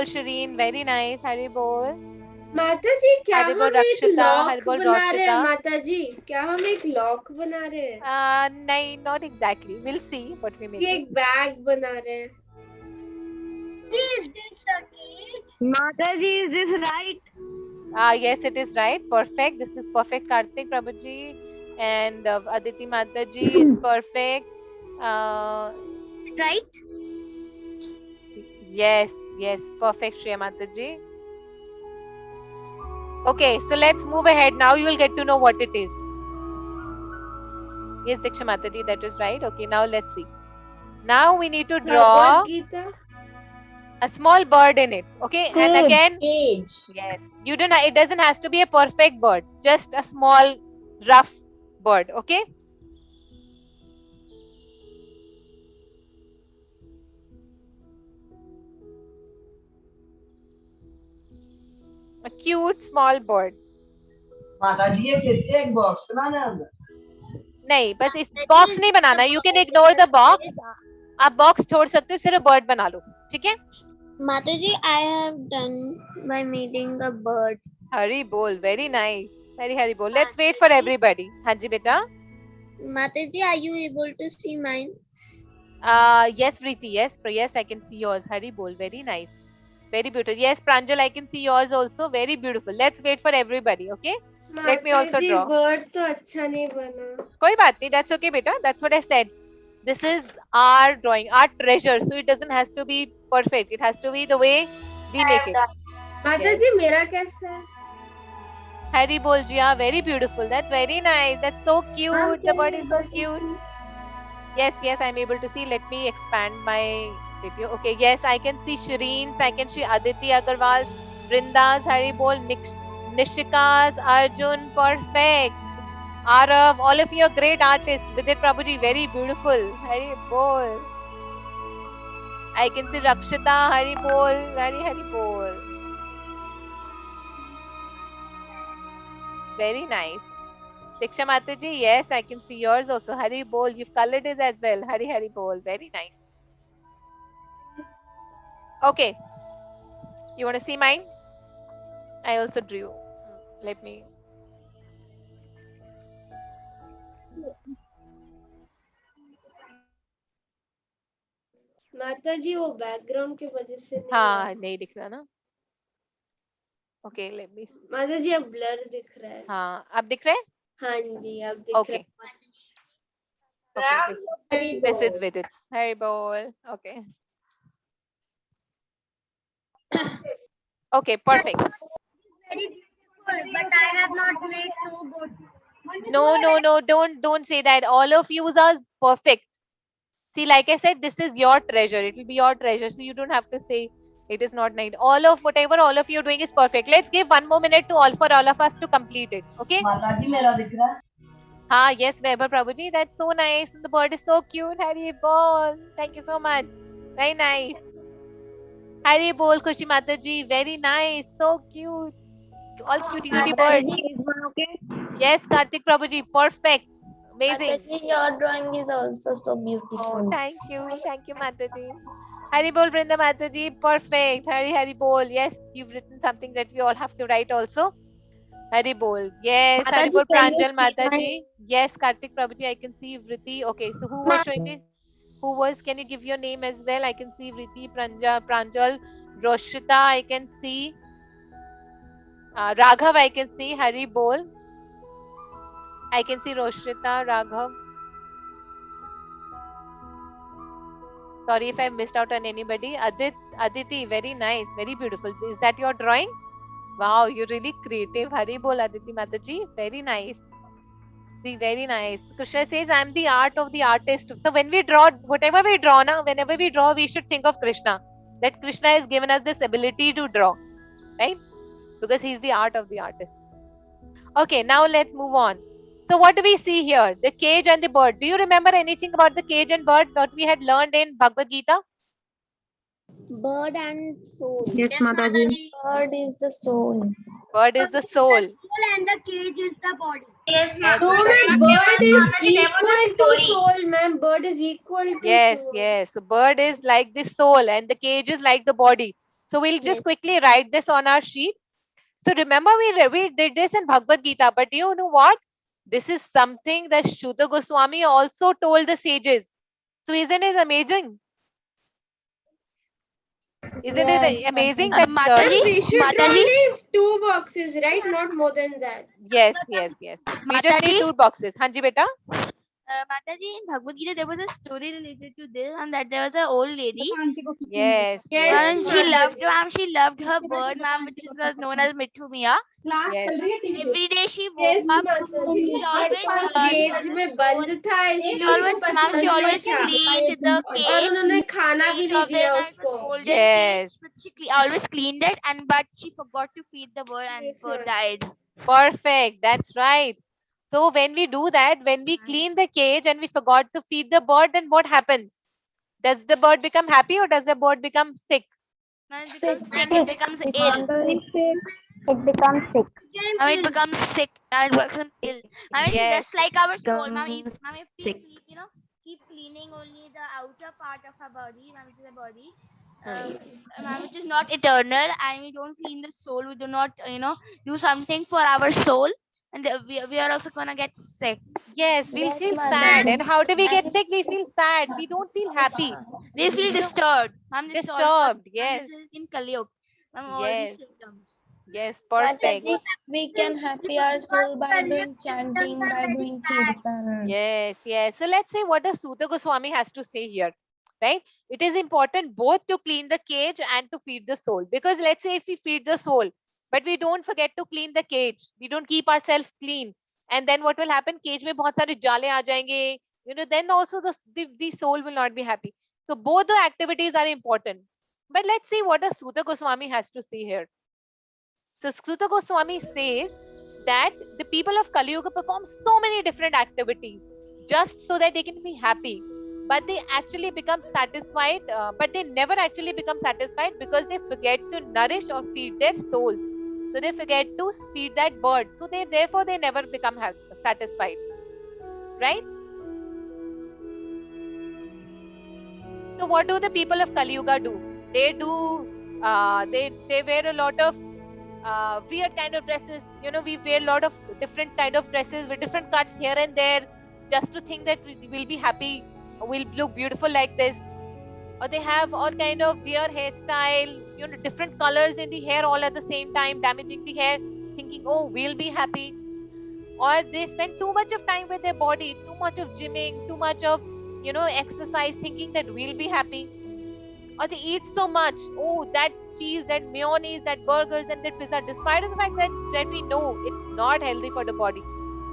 Shireen, very nice. Hari bol. माता जी क्या Hari हम bol, एक Rakshita. Hari lock bol, बना रहे हैं Roshita. माता जी क्या हम एक लॉक बना रहे हैं नहीं, not exactly. We'll see what we make. कि एक बैग बना रहे हैं Mataji, is this right? Yes, it is right. Perfect. This is perfect, Karthik Prabhuji. And Aditi Mataji is perfect. Right? Yes, perfect, Shreya Mataji. Okay, so let's move ahead. Now you will get to know what it is. Yes, Diksha Mataji, that is right. Okay, now let's see. Now we need to draw Bhagavad Gita a small bird in it. Okay, and again, Cage. yes, you don't. It doesn't have to be a perfect bird. Just a small, rough bird. Okay. A cute small bird. माताजी ये फिर से एक box बनाना है अंदर. नहीं, बस इस बॉक्स नहीं बनाना. You can ignore the box. आप बॉक्स छोड़ सकते हो, सिर्फ बर्ड बना लो. ठीक है. Mataji, I have done by making a bird. Hari bol, very nice. Hari bol. Let's wait for everybody. हाँ जी बेटा. Mataji, are you able to see mine? Yes, Preeti. Yes, I can see yours. Hari bol, very nice. Very beautiful. Yes, Pranjal, I can see yours also. Very beautiful. Let's wait for everybody. Okay. Let me also draw. Bird तो अच्छा नहीं बना कोई बात नहीं. That's okay, beta. That's what I said. This is our drawing, our treasure. So it doesn't have to be perfect. It has to be the way we make it. माता जी मेरा कैसा है Hari bol, Jia. Very beautiful. That's very nice. That's so cute. The bird is so cute. Yes, I'm able to see. Let me expand my video. Okay, yes, I can see Shireen's. I can see Aditi Agarwal's, Brinda's, Hari bol, Nishika's, Arjun. Perfect. Arav, all of you are great artists. Vidit Prabhuji, very beautiful. Hari bol. I can see Rakshita, Hari bol, Hari bol. Very nice. Diksha Mataji, yes, I can see yours also. Hari Bol, you've colored it as well. Hari Bol, very nice. Okay, you want to see mine? I also drew. Let me. माता जी वो background की वजह से नहीं हाँ नहीं दिख रहा ना. Okay, let me see. माता जी अब ब्लर दिख रहा है. हाँ, अब दिख रहा है? हाँ जी, अब दिख Okay. रहा है. Okay, this is with it. Hari Bol. Okay. Okay, perfect. Very beautiful, but I have not made so good. No, don't say that. All of you are perfect. See, like I said, this is your treasure. It will be your treasure. So you don't have to say it is not nice. Whatever all of you are doing is perfect. Let's give 1 more minute to all of us to complete it. Okay? माताजी मेरा दिख रहा है? Ah, yes, Weber Prabhuji. That's so nice. The bird is so cute. Hari Bol. Thank you so much. Very nice. Hari Bol, Khushi Mataji. Very nice. So cute. All cutie birds. Yes, Kartik Prabhuji. Perfect. Amazing. Mataji, your drawing is also so beautiful. Oh, thank you. Thank you, Mataji. Hari Bol, Brinda Mataji. Perfect. Hari Bol. Yes, you've written something that we all have to write also. Hari Bol. Yes, Mataji, Hari Bol, can you Pranjal see my- Mataji. Yes, Kartik Prabhuji. I can see Vriti. Okay, so who was showing me? Who was? Can you give your name as well? I can see Vriti, Pranjal, Roshita. I can see Raghav. I can see Hari Bol. I can see Roshita, Raghav. Sorry if I missed out on anybody. Aditi, very nice, very beautiful. Is that your drawing? Wow, you're really creative. Hari Bol, Aditi Mataji. Very nice. See, very nice. Krishna says, I'm the art of the artist. So when we draw, whatever we draw now, whenever we draw, we should think of Krishna. That Krishna has given us this ability to draw. Right? Because he's the art of the artist. Okay, now let's move on. So what do we see here? The cage and the bird. Do you remember anything about the cage and bird that we had learned in Bhagavad Gita? Bird and soul. Yes, Mataji. Bird is the soul. Bird is the soul. And the cage is the body. Yes, ma'am. No, ma'am. Bird is equal to soul, ma'am. Bird is equal to Yes, soul. yes. So bird is like the soul and the cage is like the body. So we'll just quickly write this on our sheet. So remember we did this in Bhagavad Gita, but you know what? This is something that Shuta Goswami also told the sages. So isn't it amazing? Isn't it amazing that We should draw only 2 boxes, right? Not more than that. Yes. We just need 2 boxes. Hanji beta. Mataji, in Bhagavad Gita, there was a story related to this, and that there was an old lady. Yes. And she loved her bird, ma'am, which was known as Mithu Mia. Yes. Every day she woke up. She cage में बंद था इसलिए उसको पसंद she नहीं always था cleaned the और cage. उन्होंने खाना भी नहीं दिया उसको. Yes. But she always cleaned it, but she forgot to feed the bird, and the bird died. Perfect. That's right. So when we do that, when we clean the cage and we forgot to feed the bird, then what happens? Does the bird become happy or does the bird become sick? It becomes ill. It becomes sick. It becomes sick and becomes ill. Yes. Just like our soul, if we sick. keep cleaning only the outer part of our body, which is the body, which is not eternal, and we don't clean the soul, we do not, do something for our soul, and we are also gonna get sick. Yes, we'll feel Ma'am. sad. And how do we get sick? We feel sad. We don't feel happy. We feel disturbed. Disturbed, yes. This is in Kali Yuga. All Yes. these symptoms. Yes, perfect. Mataji, we can happy our soul by doing chanting, by doing kirtan. Yes. So let's say what does Suta Goswami has to say here, right? It is important both to clean the cage and to feed the soul. Because let's say if we feed the soul, but we don't forget to clean the cage, we don't keep ourselves clean, and then what will happen? Cage mein bahut sare jale aa jayenge. Then also the soul will not be happy. So both the activities are important. But let's see what does Suta Goswami has to say here. So Suta Goswami says that the people of Kali Yuga perform so many different activities just so that they can be happy. But they actually become satisfied, but they never actually become satisfied because they forget to nourish or feed their souls. So they forget to feed that bird. So therefore they never become satisfied, right? So what do the people of Kali Yuga do? They wear a lot of weird kind of dresses. You know, we wear a lot of different kind of dresses with different cuts here and there, just to think that we'll be happy, we'll look beautiful like this. Or they have all kind of weird hairstyle, you know, different colors in the hair all at the same time, damaging the hair, thinking, oh, we'll be happy. Or they spend too much of time with their body, too much of gymming, too much of, you know, exercise, thinking that we'll be happy. Or they eat so much, oh, that cheese, that mayonnaise, that burgers and that pizza, despite of the fact that we know it's not healthy for the body,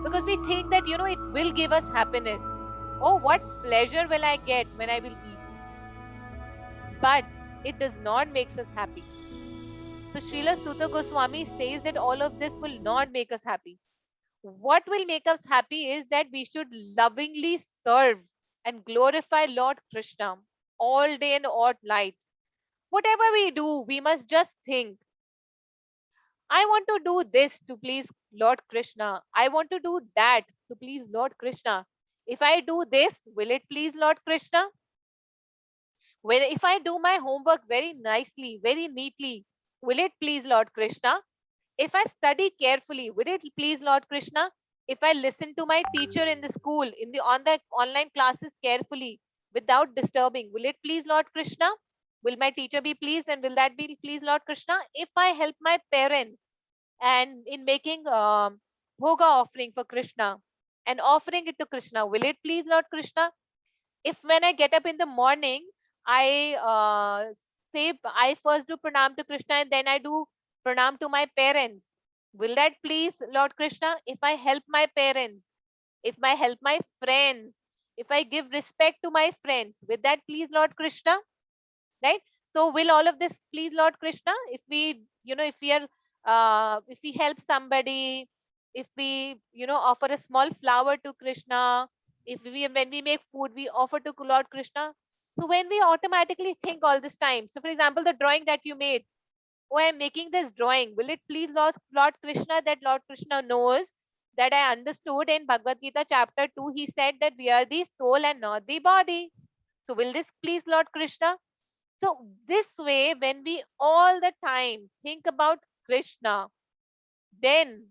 because we think that, you know, it will give us happiness. Oh, what pleasure will I get when I will eat? But it does not make us happy. So Srila Sutta Goswami says that all of this will not make us happy. What will make us happy is that we should lovingly serve and glorify Lord Krishna all day and all night. Whatever we do, we must just think, I want to do this to please Lord Krishna. I want to do that to please Lord Krishna. If I do this, will it please Lord Krishna? Well, if I do my homework very nicely, very neatly, will it please Lord Krishna? If I study carefully, will it please Lord Krishna? If I listen to my teacher in the school, on the online classes carefully, without disturbing, will it please Lord Krishna? Will my teacher be pleased, and will that be please Lord Krishna? If I help my parents and in making bhoga offering for Krishna and offering it to Krishna, will it please Lord Krishna? If when I get up in the morning, I say I first do pranam to Krishna and then I do pranam to my parents, will that please Lord Krishna? If I help my parents, if I help my friends, if I give respect to my friends, will that please Lord Krishna? Right? So will all of this please Lord Krishna? If we, you know, if we are, if we help somebody, if we, you know, offer a small flower to Krishna, if we, when we make food, we offer to Lord Krishna. So when we automatically think all this time, so for example, the drawing that you made, oh, I'm making this drawing, will it please Lord Krishna, that Lord Krishna knows that I understood in Bhagavad Gita chapter 2, he said that we are the soul and not the body. So will this please Lord Krishna? So this way, when we all the time think about Krishna, then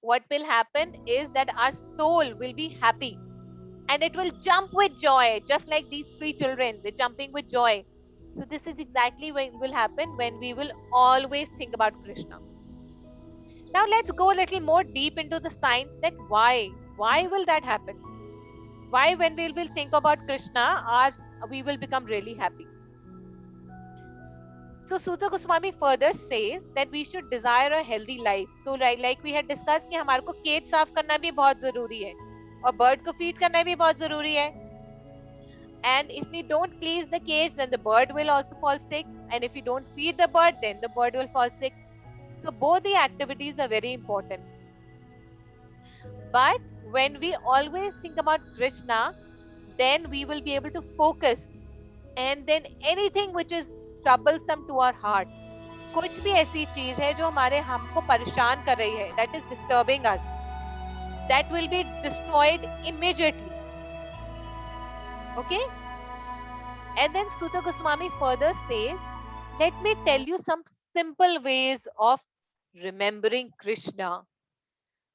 what will happen is that our soul will be happy and it will jump with joy, just like these three children, they're jumping with joy. So this is exactly what will happen when we will always think about Krishna. Now let's go a little more deep into the science, that why will that happen? Why when we will think about Krishna, we will become really happy? So Sutta Goswami further says that we should desire a healthy life. So like we had discussed कि हमारे को cage साफ करना भी बहुत जरूरी है और बर्ड को फीड करना भी बहुत जरूरी है. And if we don't cleanse the cage, then the bird will also fall sick. And if we don't feed the bird, then the bird will fall sick. So both the activities are very important. But when we always think about Krishna, then we will be able to focus. And then anything which is troublesome to our heart, कुछ भी ऐसी चीज है जो हमारे हमको परेशान कर रही है, that is disturbing us, that will be destroyed immediately. Okay? And then Sutta Goswami further says, let me tell you some simple ways of remembering Krishna.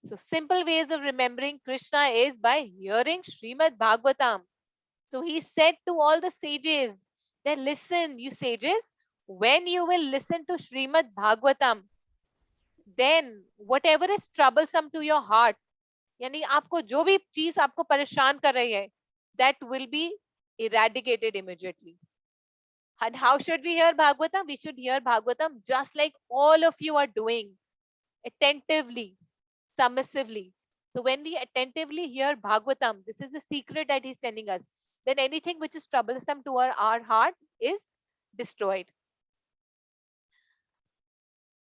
So simple ways of remembering Krishna is by hearing Srimad Bhagavatam. So he said to all the sages that listen, you sages, when you will listen to Srimad Bhagavatam, then whatever is troublesome to your heart, यानी आपको जो भी चीज आपको परेशान कर रही है, that will be eradicated immediately. And how should we hear Bhagavatam? We should hear Bhagavatam just like all of you are doing, attentively, submissively. So when we attentively hear Bhagavatam, this is the secret that he's telling us, then anything which is troublesome to our heart is destroyed.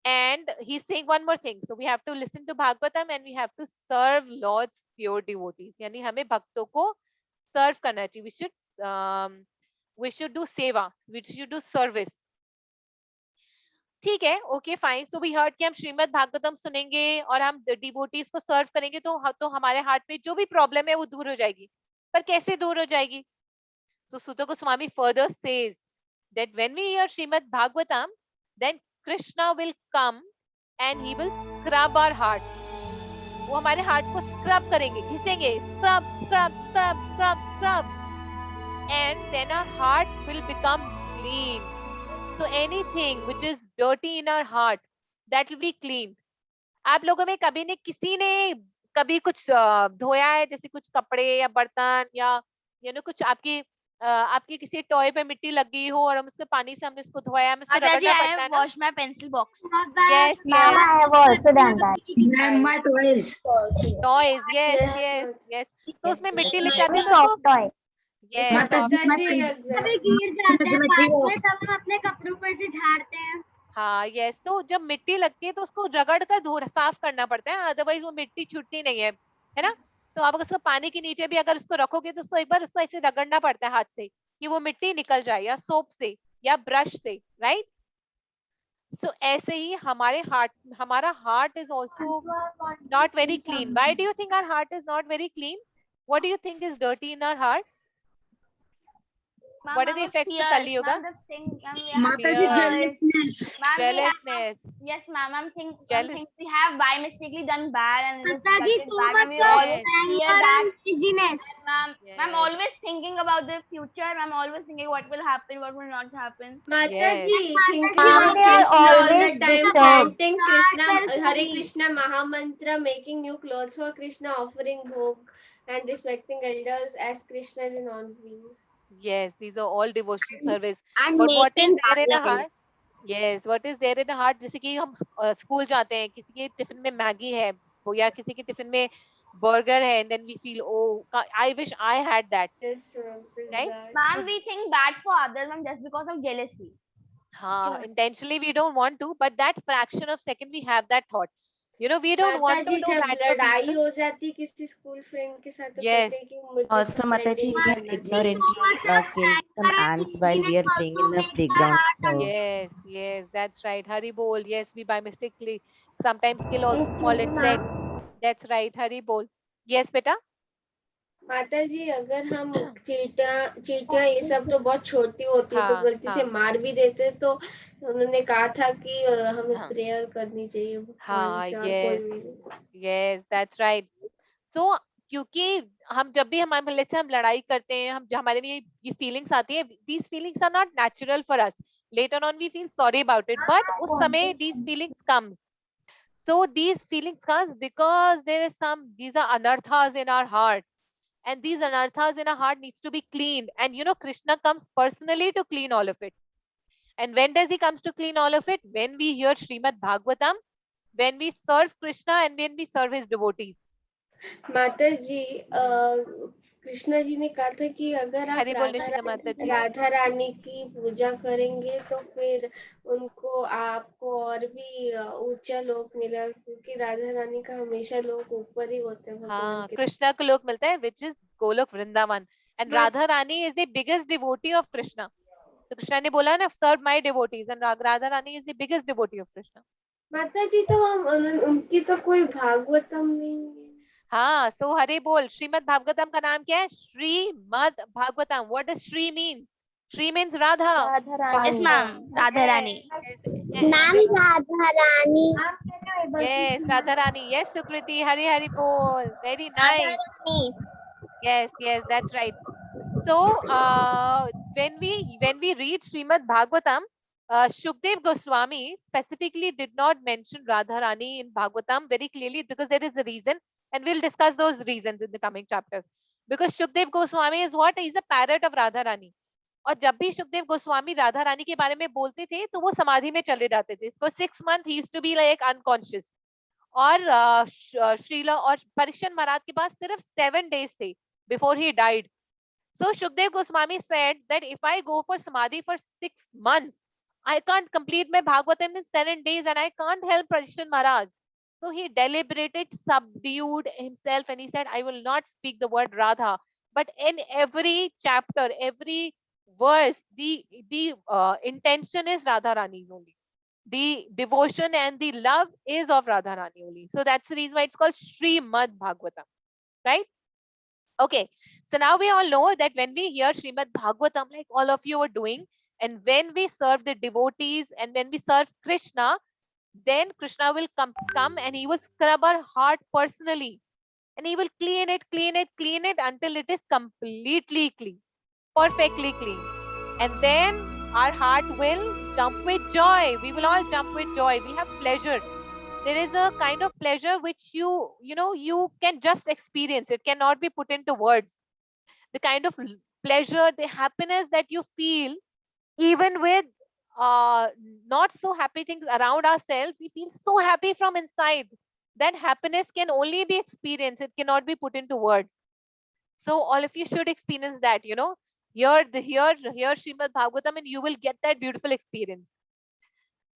And he's saying one more thing. So we have to listen to Bhagavatam and we have to serve Lord's pure devotees. यानी हमें भक्तों को serve करना चाहिए. We should do seva. We should do service. ठीक है, okay fine. So we heard कि हम श्रीमद् भागवतम सुनेंगे और हम डिवोटीज को सर्व करेंगे तो हमारे हार्ट में जो भी प्रॉब्लम है वो दूर हो जाएगी. पर कैसे दूर हो जाएगी? So Sutta Goswami further says that when we hear Srimad Bhagavatam, then Krishna will come and he will scrub our heart. वो हमारे हार्ट को स्क्रब करेंगे, घिसेंगे, scrub scrub scrub scrub scrub, and then our heart will become clean. So anything which is dirty in our heart, that will be cleaned. आप लोगों में कभी ने किसी ने कभी कुछ धोया है, जैसे कुछ कपड़े या बर्तन या कुछ आपकी किसी टॉय पे मिट्टी लगी हो और हम उसके पानी से हमने उसको धोया, हमें उसको रगड़ना पड़ता है ना. Wash my pencil box. Yes, Ma'am, yes. I have also done that. Ma'am, my toys. Toys, yes, yes, yes. तो उसमें मिट्टी लग जाती है तो Soft toy. yes. कभी गिर जाते हैं पानी में तब हम अपने कपड़ों को ऐसे झाड़ते हैं. हाँ, यस. तो जब मिट्टी लगती है तो उसको रगड़ कर साफ करना पड़ता है, अदरवाइज वो मिट्टी छूटती नहीं है ना. तो आप उसको पानी के नीचे भी अगर उसको रखोगे तो उसको एक बार उसको ऐसे रगड़ना पड़ता है हाथ से कि वो मिट्टी निकल जाए, या सोप से या ब्रश से, राइट. सो ऐसे ही हमारा heart is also not very clean. Why do you think our heart is not very clean? What do you think is dirty in our heart? What are the effects of Kali Yuga? Jealousness. Jealousness. Yes, ma'am. I'm Jealous. thinking we have by mistakenly done bad and Mataji, so much we always fear that. laziness. Ma'am, Yes. I'm always thinking about the future. I'm always thinking what will happen, what will not happen. Mataji, thinking Ma'am, of they are Krishna all the always time, disturbed. chanting Krishna, Hare Krishna Mahamantra, making new clothes for Krishna, offering bhog, and respecting elders as Krishna is in on wings. Yes, these are all devotional service. And But what is making there in a parliament. heart? Yes, what is there in a heart? जैसे कि हम school जाते हैं, किसी के tiffin में Maggi है या किसी के टिफिन में बर्गर है, and then we feel, oh, I wish I had that. Yes, right? Ma'am, we think bad for others, ma'am, just because of jealousy. हाँ, intentionally we don't want to, but that fraction of second we have that thought. We don't want to माताजी do जब bad for लड़ाई people. हो जाती किसी school friend के साथ तो Yes. कहते हैं कि मुझे Also, Mataji, we have ignorantly killed some ants while we are playing in the playground. So, Yes, yes, that's right. Hari bol. Yes, we by mistakenly sometimes kill also small insects. That's right. Hari bol. Yes, beta. माताजी अगर हम चींटियां ये सब तो बहुत छोटी होती है तो हाँ, गलती से हाँ। मार भी देते तो उन्होंने कहा था कि हमें हाँ। प्रेयर करनी चाहिए हाँ, भगवान से और yes, कोई भी yes, that's right. So क्योंकि हम जब भी हमारे मतलब से हम लड़ाई करते हैं, हम जो हमारे में ये फीलिंग्स आती है, these feelings are not natural for us. Later on we feel sorry about it, but उस समय these feelings comes. So these feelings comes because these are anarthas in our heart, and these anarthas in our heart needs to be cleaned. And Krishna comes personally to clean all of it. And when does he comes to clean all of it? When we hear Srimad Bhagavatam, when we serve Krishna and when we serve his devotees. माताजी कृष्णा जी ने कहा था कि अगर आप हरि बोल निशिता माता जी। राधा रानी की पूजा करेंगे तो फिर उनको आपको और भी ऊंचा लोक मिला क्योंकि राधा रानी का हमेशा लोक ऊपर ही होते हैं भगवान हाँ, के। कृष्णा को लोक मिलता है, which is Golok Vrindavan, and Radha Rani is the biggest devotee of Krishna. तो कृष्णा ने बोला ना, serve my devotees, and Radha Rani is the biggest devotee of Krishna. माताजी तो हम उनकी तो कोई भागवतम नहीं है। हाँ, so हरे बोल। श्रीमद् भागवतम का नाम क्या है? Shrimad Bhagavatam. What does Shri means? Shri means Radha. Yes, ma'am. Radha Rani. Ma'am, Radha Rani. Yes, Radha Rani. Yes, Sukriti. Hari bol. Very nice. Yes, yes, that's right. So, when we read Srimad Bhagavatam, Shukdev Goswami specifically did not mention Radha Rani in Bhagavatam very clearly because there is a reason, and we'll discuss those reasons in the coming chapters. Because Shukdev Goswami is what? He's a parrot of Radha Rani. और जब भी सुखदेव गोस्वामी राधा रानी के बारे में बोलते थे तो वो समाधि में चले जाते थे. For 6 months he used to be like unconscious. और श्रीला और परीक्षण महाराज के पास सिर्फ 7 days थे before he died. So Shukdev Goswami said that if I go for samadhi for 6 months, I can't complete my Bhagavatam in 7 days and I can't help Parikshit Maharaj. So he deliberated, subdued himself, and he said, I will not speak the word Radha. But in every chapter, every verse, the intention is Radha Rani's only. the devotion and the love is of Radharani only. So that's the reason why it's called Srimad Bhagavatam, right? Okay, so now we all know that when we hear Srimad Bhagavatam, like all of you are doing, and when we serve the devotees and when we serve Krishna, then Krishna will come and he will scrub our heart personally, and he will clean it, clean it, clean it until it is completely clean, perfectly clean. And then our heart will jump with joy. We will all jump with joy. We have pleasure. There is a kind of pleasure which you can just experience. It cannot be put into words. The kind of pleasure, the happiness that you feel, even with not so happy things around ourselves, we feel so happy from inside. That happiness can only be experienced. It cannot be put into words. So all of you should experience that, Hear Srimad Bhagavatam and you will get that beautiful experience.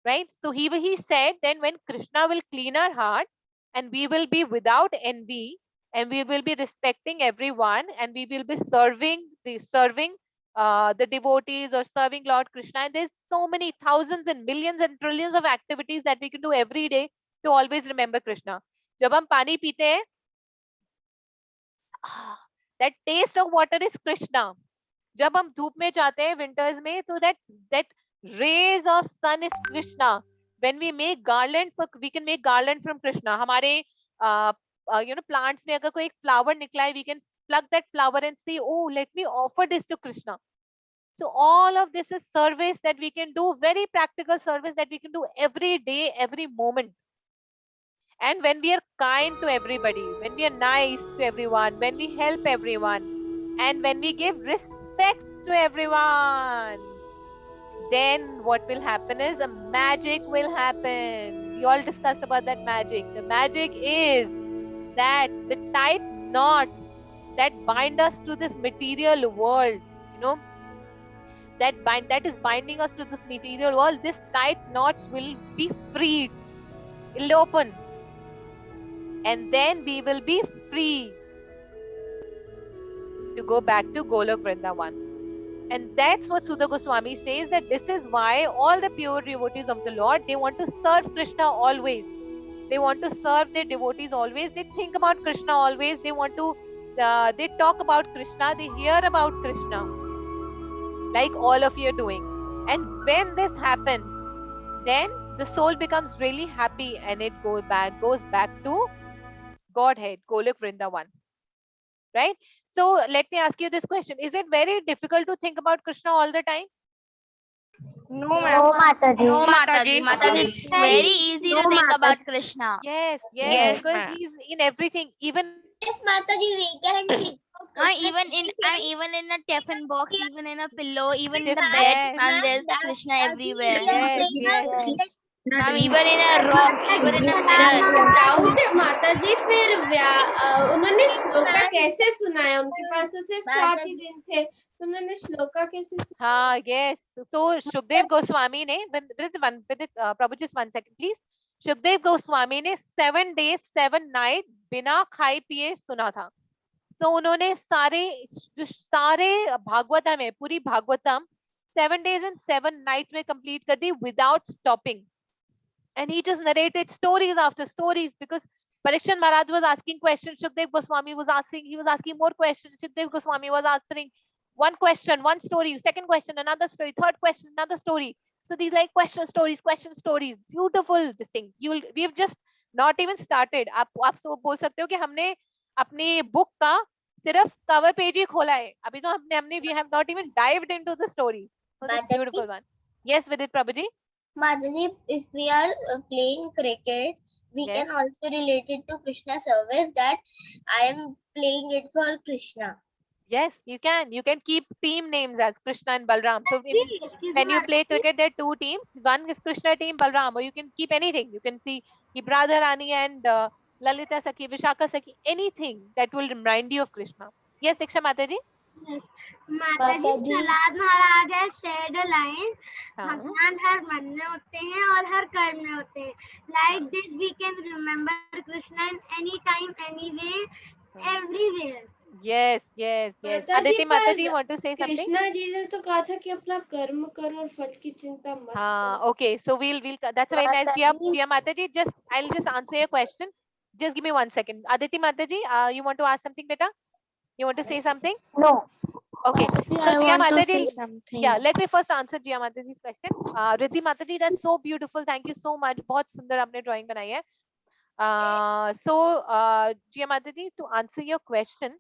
Right? So he said, then when Krishna will clean our heart and we will be without envy and we will be respecting everyone and we will be serving the devotees or serving Lord Krishna. And there's so many thousands and millions and trillions of activities that we can do every day to always remember Krishna. जब हम पानी पीते हैं, that taste of water is Krishna. जब हम धूप में जाते हैं winters में, तो that rays of sun is Krishna. When we make garland, we can make garland from Krishna. हमारे plants में अगर कोई एक flower निकला है, we can pluck that flower and say, oh, let me offer this to Krishna. So all of this is service that we can do, very practical service that we can do every day, every moment. And when we are kind to everybody, when we are nice to everyone, when we help everyone, and when we give respect to everyone, then what will happen is a magic will happen. We all discussed about that magic. The magic is that the tight knots that bind us to this material world, that is binding us to this material world, this tight knots will be freed. It'll open. And then we will be free to go back to Golok Vrindavan. And that's what Sudha Goswami says, that this is why all the pure devotees of the Lord, they want to serve Krishna always. They want to serve their devotees always. They think about Krishna always. They want to, they talk about Krishna. They hear about Krishna. Like all of you are doing. And when this happens, then the soul becomes really happy and it goes back to Godhead, Golok Vrindavan. Right? So let me ask you this question. Is it very difficult to think about Krishna all the time? No, Mataji. No, Mataji. Mataji, it's very easy to think about Krishna. Yes, because he's in everything. Even yes, Mataji, we can think. Even in a tiffin box, even in a pillow, even in the bed, and there's Krishna everywhere. Yes. Even in a rock, even in a mirror. Doubt है माता जी, फिर उन्होंने श्लोका कैसे सुनाया? उनके पास तो सिर्फ 7 ही दिन थे, तो उन्होंने श्लोका कैसे सुनाया? हाँ, yes. So Shukdev Goswami ने, Prabhu just 1 second please. Shukdev Goswami ने 7 days 7 nights बिना खाए पिए सुना था. So उन्होंने सारे भागवतम है, पूरी भागवतम 7 days and 7 nights में complete कर दी without stopping. And he just narrated stories after stories, because Parikshit Maharaj was asking questions, Shukdev Goswami was asking more questions, Shukdev Goswami was answering one question, one story, second question, another story, third question, another story. So these like question stories, beautiful this thing. We've just not even started. आप so बोल सकते हो कि हमने अपनी book का सिर्फ cover page ही खोला है. अभी तो we have not even dived into the stories. So that's beautiful one. Yes, Vidit Prabhuji. Mataji, if we are playing cricket, we can also relate it to Krishna service, that I am playing it for Krishna. Yes, you can. You can keep team names as Krishna and Balram. So when you play cricket, there are 2 teams. One is Krishna team, Balram, or you can keep anything. You can see Radharani and Lalita Sakhi, Vishaka Sakhi, anything that will remind you of Krishna. Yes, Diksha Mataji. Yes. Mataji, Prahlad Maharaj has said a line, भगवान हर मन में होते हैं और हर कर्म में होते हैं. Like this we can remember Krishna in any time, anywhere, everywhere. Yes, yes, yes. माता जी Aditi Mataji, पर you want to say something? Krishna ji ने तो कहा था कि अपना कर्म करो और फल की चिंता मत हाँ, करो। okay. So that's a very nice. Mataji, Jia Mataji, I'll just answer your question. Just give me 1 second. Aditi Mataji, you want to ask something, beta? You want to say something? No. Okay. Mataji, So I Jia want to Mataji, say something. yeah, let me first answer Jia Mataji's question. Riddhi Mataji, that's so beautiful. Thank you so much. बहुत सुंदर आपने drawing बनाई है. So Jia Mataji, to answer your question,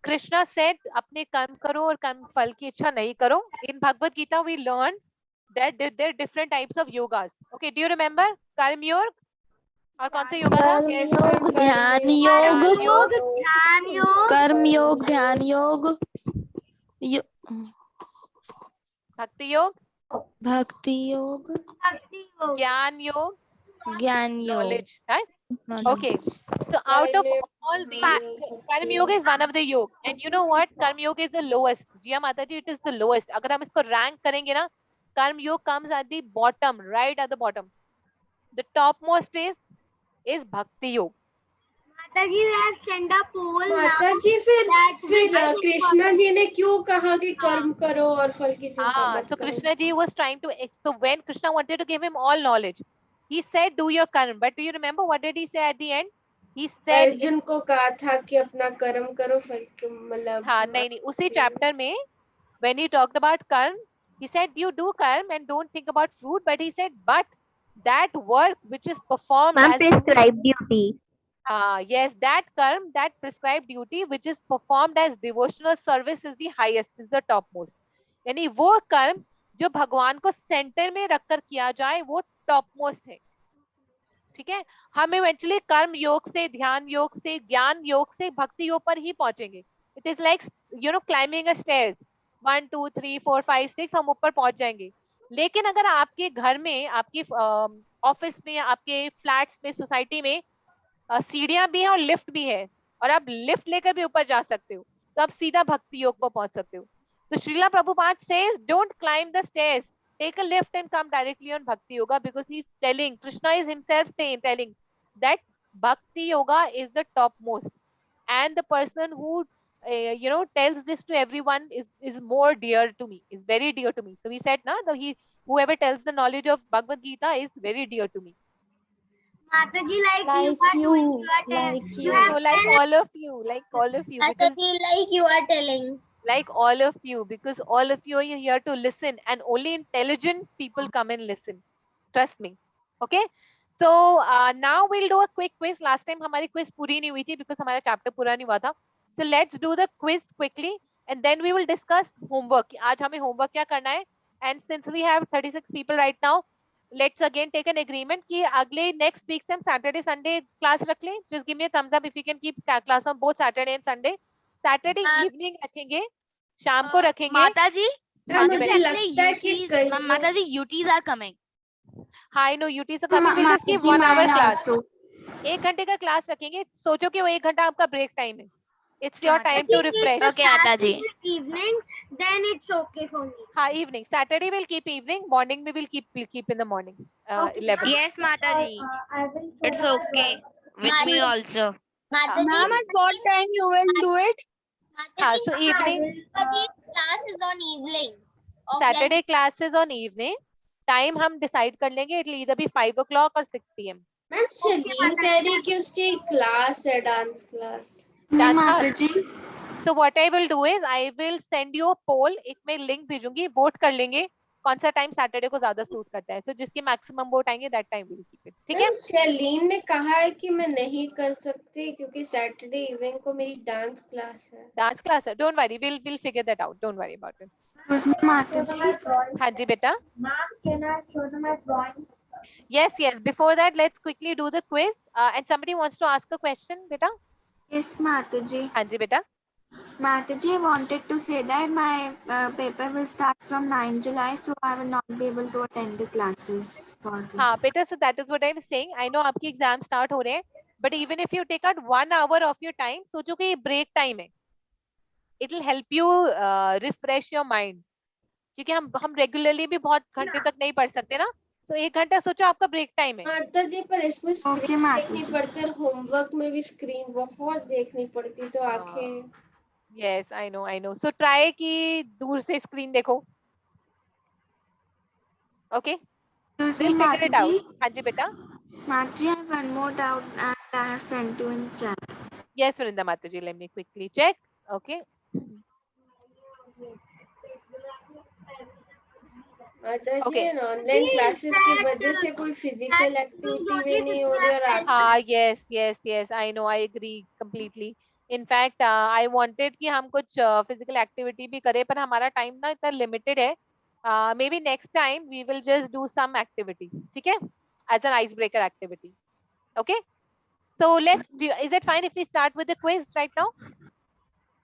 Krishna said, अपने कर्म करो और कर्म फल की इच्छा नहीं करो. In Bhagavad Gita, we learned that there are different types of yogas. Okay, do you remember Karma Yoga? और कौन सा योगा था? कर्म योग, ध्यान योग, ध्यान योग, कर्म योग, ध्यान योग, भक्ति योग, भक्ति योग, ज्ञान योग, ज्ञान योग. knowledge, right? Okay, so out of all these, Karma Yoga is one of the yoga, and you know what? Karma Yoga is the lowest. Jia Mataji, it is the lowest. अगर हम इसको rank करेंगे ना, Karma Yoga comes at the bottom, right at the bottom. The topmost is Bhakti Yoga. Mataji, we have sent a poll now. माता जी फिर कृष्णा जी ने क्यों कहा कि कर्म करो और फल की चिंता मत So करो? Krishna ji was trying to, so when Krishna wanted to give him all knowledge, he said, do your karma. But do you remember what did he say at the end? He said, Arjun को कहा था कि अपना कर्म करो फल की मतलब हाँ नहीं उसी chapter में when he talked about karma, he said you do karma and don't think about fruit, but he said but that work which is performed Ma'am, as prescribed duty. yes, that karma, that prescribed duty which is performed as devotional service is the highest, is the topmost. यानी वो कर्म जो भगवान को centre में रखकर किया जाए वो टॉप मोस्ट है. ठीक है, हम इवेंचुअली कर्म योग से, ध्यान योग से, ज्ञान योग से भक्ति योग पर ही पहुंचेंगे. It is like climbing a stairs. 1 2 3 4 5 6 हम ऊपर पहुंच जाएंगे. लेकिन अगर आपके घर में, आपकी ऑफिस में, आपके फ्लैट्स में, सोसाइटी में सीढ़ियां भी हैं और लिफ्ट भी है और आप लिफ्ट लेकर भी ऊपर जा सकते हो, तो आप सीधा भक्ति योग पर पहुंच सकते हो. तो Srila Prabhupada says don't climb the stairs, take a lift and come directly on bhakti yoga, because he's telling, Krishna is himself telling that bhakti yoga is the topmost, and the person who tells this to everyone is more dear to me, is very dear to me. So we said whoever tells the knowledge of Bhagavad Gita is very dear to me. Mataji, like you, So like all of you, Mataji, like you are telling. Like all of you, because all of you are here to listen, and only intelligent people come and listen. Trust me. Okay. So now we'll do a quick quiz. Last time हमारी quiz पूरी नहीं हुई थी because हमारा chapter पूरा नहीं हुआ था. So let's do the quiz quickly, and then we will discuss homework. आज हमें homework क्या करना है? And since we have 36 people right now, let's again take an agreement कि अगले next week से हम Saturday Sunday class रख लें. Just give me a thumbs up if you can keep class on both Saturday and Sunday. Saturday evening रखेंगे, शाम को रखेंगे. Mataji, मुझे लगता है कि Mataji, UTs are coming. हाँ, I know UTs are coming. We'll just give 1 hour class. 1 घंटे का क्लास रखेंगे. सोचो कि वो 1 घंटा आपका ब्रेक टाइम है. It's your time to refresh. Okay, Mataji. Evening, then it's okay for me. हाँ, evening. Saturday we'll keep evening. Morning we will keep in the morning. 11. Yes, Mataji. It's okay with me also. Mataji, Ma'am, at what time you will do it? So evening. Mataji, class is on evening. Saturday class is on evening. Time हम decide कर लेंगे. It'll either be 5 o'clock or 6 p.m. Ma'am Shaleen कह रही कि उसकी class है, dance class. So what I will do is I will send you a poll. एक मैं लिंक भेजूंगी, वोट कर लेंगे कौन सा टाइम सैटरडे को ज्यादा सूट करता है. So जिसके मैक्सिमम वोट आएंगे that time we'll keep it. ठीक है. शलीन ने कहा है कि मैं नहीं कर सकती क्योंकि सैटरडे इवनिंग को मेरी डांस क्लास है. डांस क्लास है. Don't worry, we'll figure that out. Don't worry about it. हाँ जी बेटा. Ma'am, can I show them my drawing? Yes. Before that, let's quickly do the quiz. And somebody wants to ask a question, beta. Yes, Mataji. हाँ जी बेटा. Mataji, I wanted to say that my paper will start from 9 July, so I will not be able to attend the classes for this. हाँ बेटा, so that is what I was saying. I know आपकी exam start हो रहे हैं, but even if you take out 1 hour of your time, सोचो कि ये break time है. It will help you refresh your mind. क्योंकि हम regularly भी बहुत घंटे तक नहीं पढ़ सकते ना. So 1 घंटा सोचो आपका ब्रेक टाइम है. माता जी पर इसमें स्क्रीन माता देखनी जी। पड़ती है और होमवर्क में भी स्क्रीन बहुत देखनी पड़ती तो आंखें. Yes, I know. So try कि दूर से स्क्रीन देखो. Okay. We'll figure it out. हाँ जी बेटा. Mataji, I have one more doubt and I have sent you in chat. Yes, Vrinda Mataji, let me quickly check. Okay. माता जी Okay. Online classes की वजह से कोई फिजिकल एक्टिविटी भी नहीं हो रही और आप. हाँ, yes. I know. I agree completely. In fact, I wanted कि हम कुछ physical activity भी करें, पर हमारा time ना इतना limited है. Maybe next time we will just do some activity. ठीक है? As an icebreaker activity. Okay. So let's do. Is it fine if we start with the quiz right now?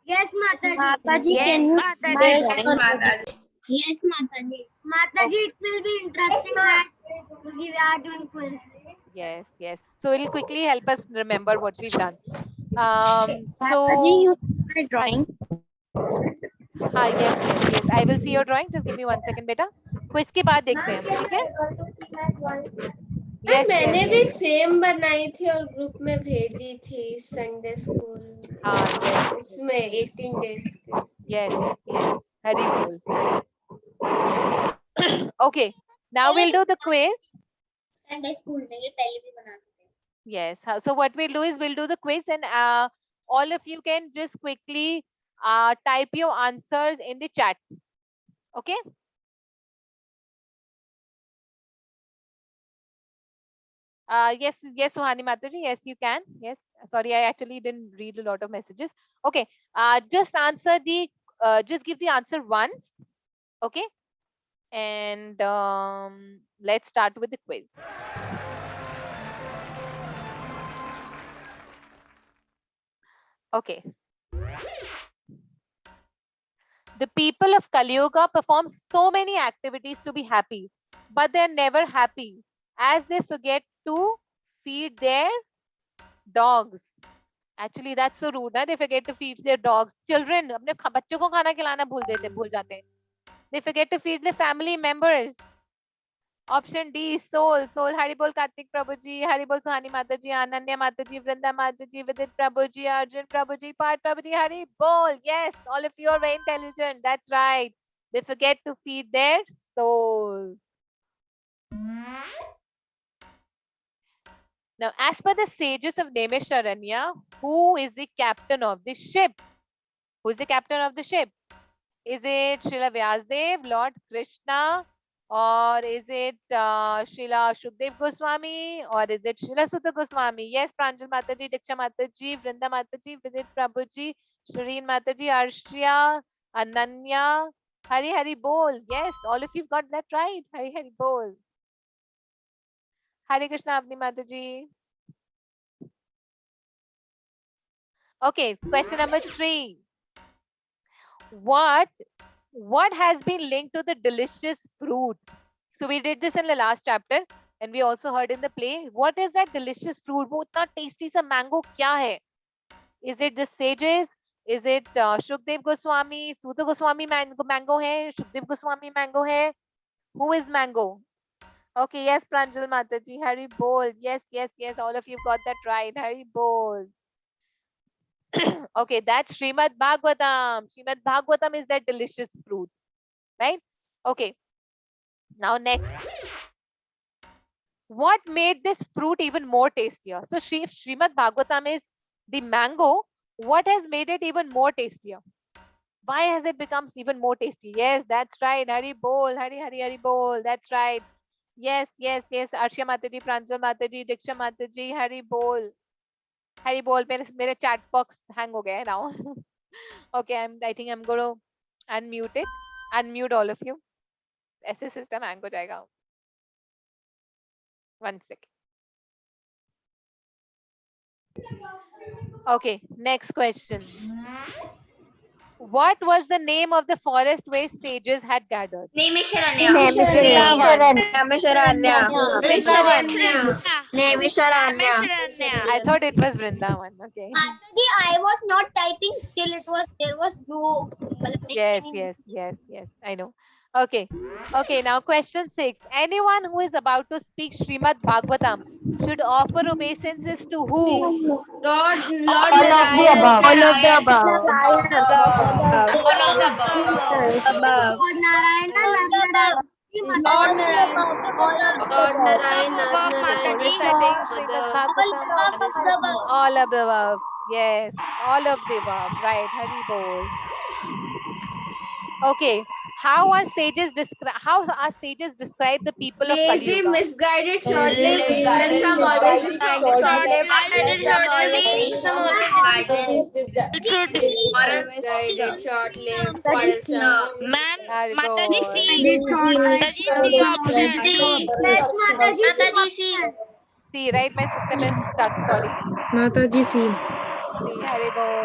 Yes, Mataji. Mataji, Yes, can you Mataji. Yes, Mataji. Yes, Mataji. Mataji, it will be interesting that we are doing quiz. Yes. So it'll quickly help us remember what we've done. Mataji, you are drawing. हाँ, yes. I will see your drawing. Just give me 1 second, बेटा. Quiz के बाद देखते हैं, ठीक है? Yes, मैंने yes. भी सेम बनाई थी और ग्रुप में भेजी थी संडे स्कूल. हाँ, yes. उसमें 18 days. Yes. Hari bol. Okay. Now we'll do the quiz. Sunday school में ये पहले भी बनाते थे. Yes. So what we'll do is we'll do the quiz and all of you can just quickly type your answers in the chat. Okay. Yes, Suhani Mataji. Yes, you can. Yes. Sorry, I actually didn't read a lot of messages. Okay. Just answer the. Just give the answer once. Okay. And let's start with the quiz. Okay. The people of Kali Yuga perform so many activities to be happy, but they're never happy as they forget to feed their dogs. Actually, that's so rude. They forget to feed their dogs. Children, अपने बच्चों को खाना खिलाना भूल जाते हैं. They forget to feed their family members. Option D, Soul, Haribol Kartik Prabhuji, Haribol Suhani Mataji, Ananya Mataji, Vrinda Mataji, Vidit Prabhuji, Arjun Prabhuji, Part Prabhuji, Haribol. Yes, all of you are very intelligent. That's right. They forget to feed their soul. Now, as per the sages of Nemesharanya, who is the captain of the ship? Who is the captain of the ship? Is it Srila Vyasdev, Lord Krishna, or is it Srila Shukdev Goswami, or is it Srila Sutta Goswami? Yes, Pranjal Mataji, Diksha Mataji, Vrinda Mataji, Vidit Prabhuji, Shireen Mataji, Arshya, Ananya, Hari Bol. Yes, all of you've got that right. Hari Bol. Hare Krishna Avni Mataji. Okay, question number 3. What has been linked to the delicious fruit? So we did this in the last chapter and we also heard in the play. What is that delicious fruit? वो उतना tasty सा mango क्या है? Is it the sages? Is it Shukdev Goswami? Sutta Goswami mango है? Shukdev Goswami mango है? Who is mango? Okay, yes, Pranjal Mataji, Hari Bol. Yes, all of you got that right. Hari Bol. Okay, that's Srimad Bhagavatam. Srimad Bhagavatam is that delicious fruit, right? Okay. Now next. What made this fruit even more tastier? So Srimad Bhagavatam is the mango. What has made it even more tastier? Why has it become even more tasty? Yes, that's right. Hari Bol, Hari Bol. That's right. Yes. Arshya Mataji, Pranjal Mataji, Diksha Mataji, Hari Bol. Hari Bol. मेरे chat box hang हो गया है now. Okay, I think I'm going to unmute it. Unmute all of you. ऐसे system hang हो जाएगा. 1 second. Okay, next question. What was the name of the forest where sages had gathered? Nemesharanya. I thought it was Vrindavan. Okay. Mataji, I was not typing. Still, there was no. Yes. I know. Okay. Okay, now question 6. Anyone who is about to speak Srimad Bhagavatam should offer obeisances to who? Lord All of the Narayan. above. All of the above. All of the above. Lord Narayana, Lord Narayan. Lord Narayan, So Narayan, reciting Srimad Mother. Bhagavatam. All of the above. Yes, all of the above. Right, Hari Bol. Okay, how are sages describe the people of Kali Lazy, Yuga? misguided, short-lived, then some always decided. Some always Misguided, short-lived, quarrelsome. Ma'am, Hari Mataji Bol. C. Lazy, Mataji C option. Yes, Mataji. Mataji C. See, right, my system is stuck. Sorry. Mataji C. See, Hari Bol.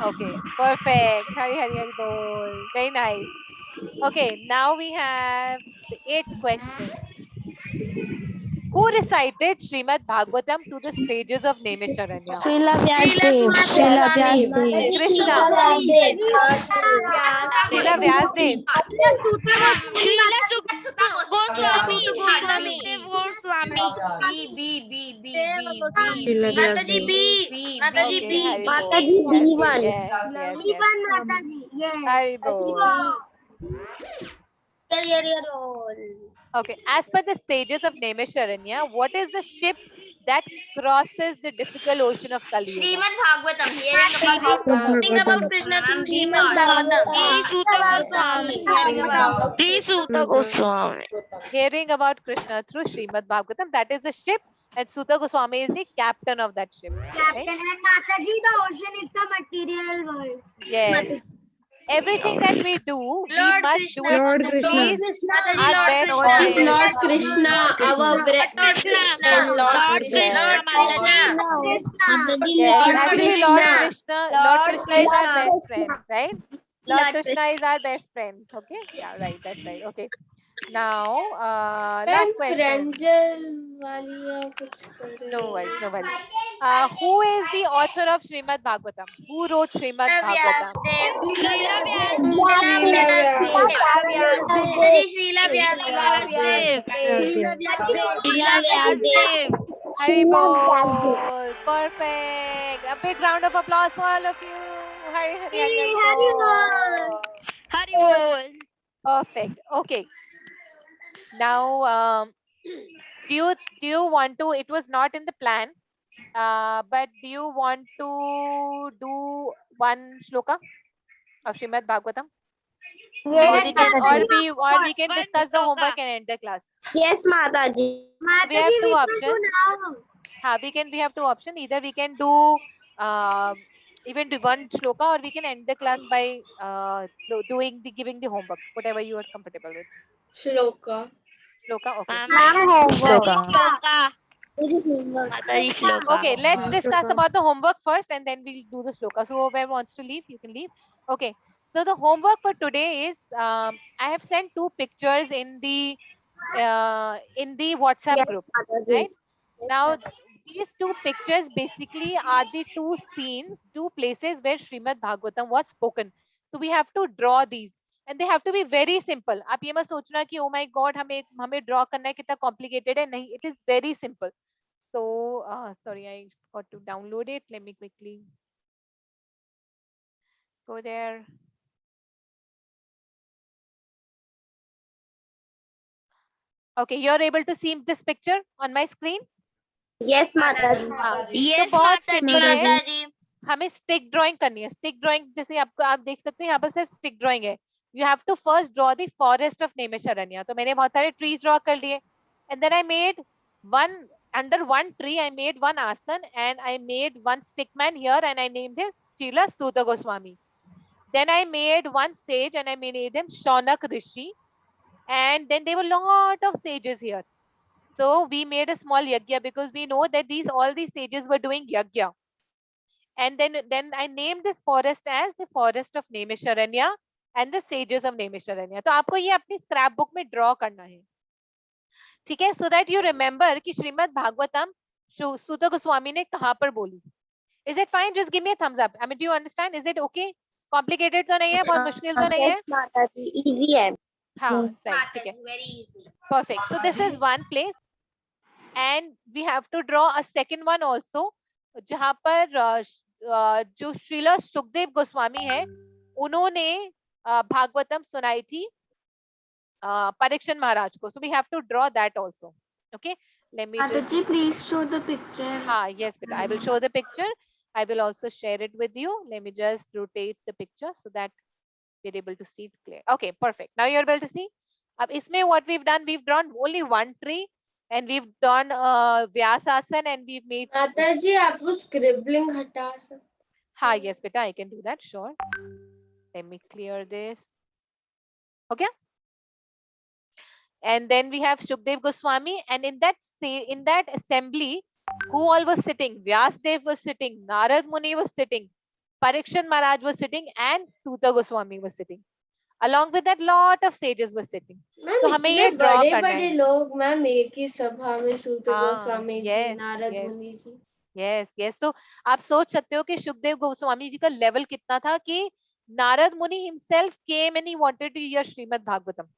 Okay, perfect. Hari Bol. Very nice. Okay, now we have the 8th question. Who recited Srimad Bhagavatam to the sages of Naimisharanya? Srila Vyasdev. Srila Vyasdev. Krishna. Srila Vyasdev. Srila Goswami. Goswami. Mataji B. Mataji Okay, B. Hari Bol. Mataji Yes, B1. yes. B1 Mataji. Yes. Hari Bol. Okay, as per the sages of Naimisharanya, what is the ship that crosses the difficult ocean of Kali Yuga? Srimad Bhagavatam. Hearing about Krishna through Srimad Bhagavatam. Sri Suta Goswami. Hearing about Krishna through Srimad Bhagavatam, that is the ship, and Suta Goswami is the captain of that ship. Captain Right? and Mataji, the ocean is the material world. Yes. Everything that we do, we must do it Lord to Krishna. please Mataji, our Lord best Krishna. Is friend. Lord Krishna, our Lord Krishna. Lord Krishna. Yes, Lord actually Krishna. Lord Krishna is our best friend, right? Lord Krishna is our best friend. Okay, yeah, right, that's right. Okay, now last question. No worries, no worries. Who is the author of Srimad Bhagavatam? Who wrote Srimad Bhagavatam? Hari Bol. Perfect. A big round of applause for all of you. Hari Bol. Perfect. Okay. Now, do you want to? It was not in the plan, but do you want to do one shloka of Srimad Bhagavatam? Or we can discuss the homework and end the class. Yes, Mataji. We have two options. We have two options. Either we can do even do one shloka, or we can end the class by giving the homework, whatever you are comfortable with. Shloka. Shloka, okay. Shloka. Okay, let's discuss about the homework first, and then we'll do the shloka. So whoever wants to leave, you can leave. Okay. So the homework for today is I have sent 2 pictures in the WhatsApp group. Right now, these 2 pictures basically are the 2 scenes, 2 places where Srimad Bhagavatam was spoken. So we have to draw these, and they have to be very simple. आप ये मत सोचना कि oh my god हमें draw करना है कितना complicated है, नहीं, it is very simple. So sorry, I got to download it. Let me quickly go there. Okay, you're able to see this picture on my screen? Yes, Mataji. तो बहुत simple है. हमें stick drawing करनी है. Stick drawing जैसे आप देख सकते हो यहाँ पर सिर्फ stick drawing है. You have to first draw the forest of Naimisharanya. तो मैंने बहुत सारे trees draw कर लिए. And then I made under one tree I made one asan, and I made one stickman here, and I named him Srila Suta Goswami. Then I made one sage, and I made him Shaunak Rishi. And then there were a lot of sages here. So we made a small yagya because we know that all these sages were doing yagya. And then I named this forest as the forest of Naimisharanya and the sages of Naimisharanya. तो आपको ये अपनी scrap book में draw करना है. ठीक है, so that you remember कि श्रीमद् भागवतम Suta Goswami ने कहाँ पर बोली. Is it fine? Just give me a thumbs up. I mean, do you understand? Is it okay complicated तो नहीं है, बहुत मुश्किल तो नहीं है? माता जी इजी है. हाँ राइट, ठीक है, very easy. perfect. So this is one place and we have to draw a second one also, जहाँ पर जो श्रीला सुखदेव गोस्वामी है उन्होंने भागवतम सुनाई थी परीक्षण महाराज को. So we have to draw that also. Okay, let me Mata just... ji, please show the picture. Yes, beta, I will show the picture. I will also share it with you. Let me just rotate the picture so that we're able to see it clear. Okay, perfect. Now you're able to see. Ab isme what we've done, we've drawn only one tree and we've done Vyasasana and we've made... माता जी आप वो scribbling हटा सकते. Yes, beta, I can do that, sure. Let me clear this. Okay. And then we have Shukdev Goswami, and in that assembly, who all was sitting? Vyasdev was sitting, Narad Muni was sitting, Parikshan Maharaj was sitting, and Suta Goswami was sitting. Along with that, lot of sages were sitting. So हमें ये draw करना है. बड़े लोग ma'am एक ही सभा में सूत गोस्वामी जी, नारद मुनि जी. Yes. तो आप सोच सकते हो कि शुकदेव गोस्वामी जी का लेवल कितना था कि नारद मुनि himself came and he wanted to hear Srimad Bhagavatam,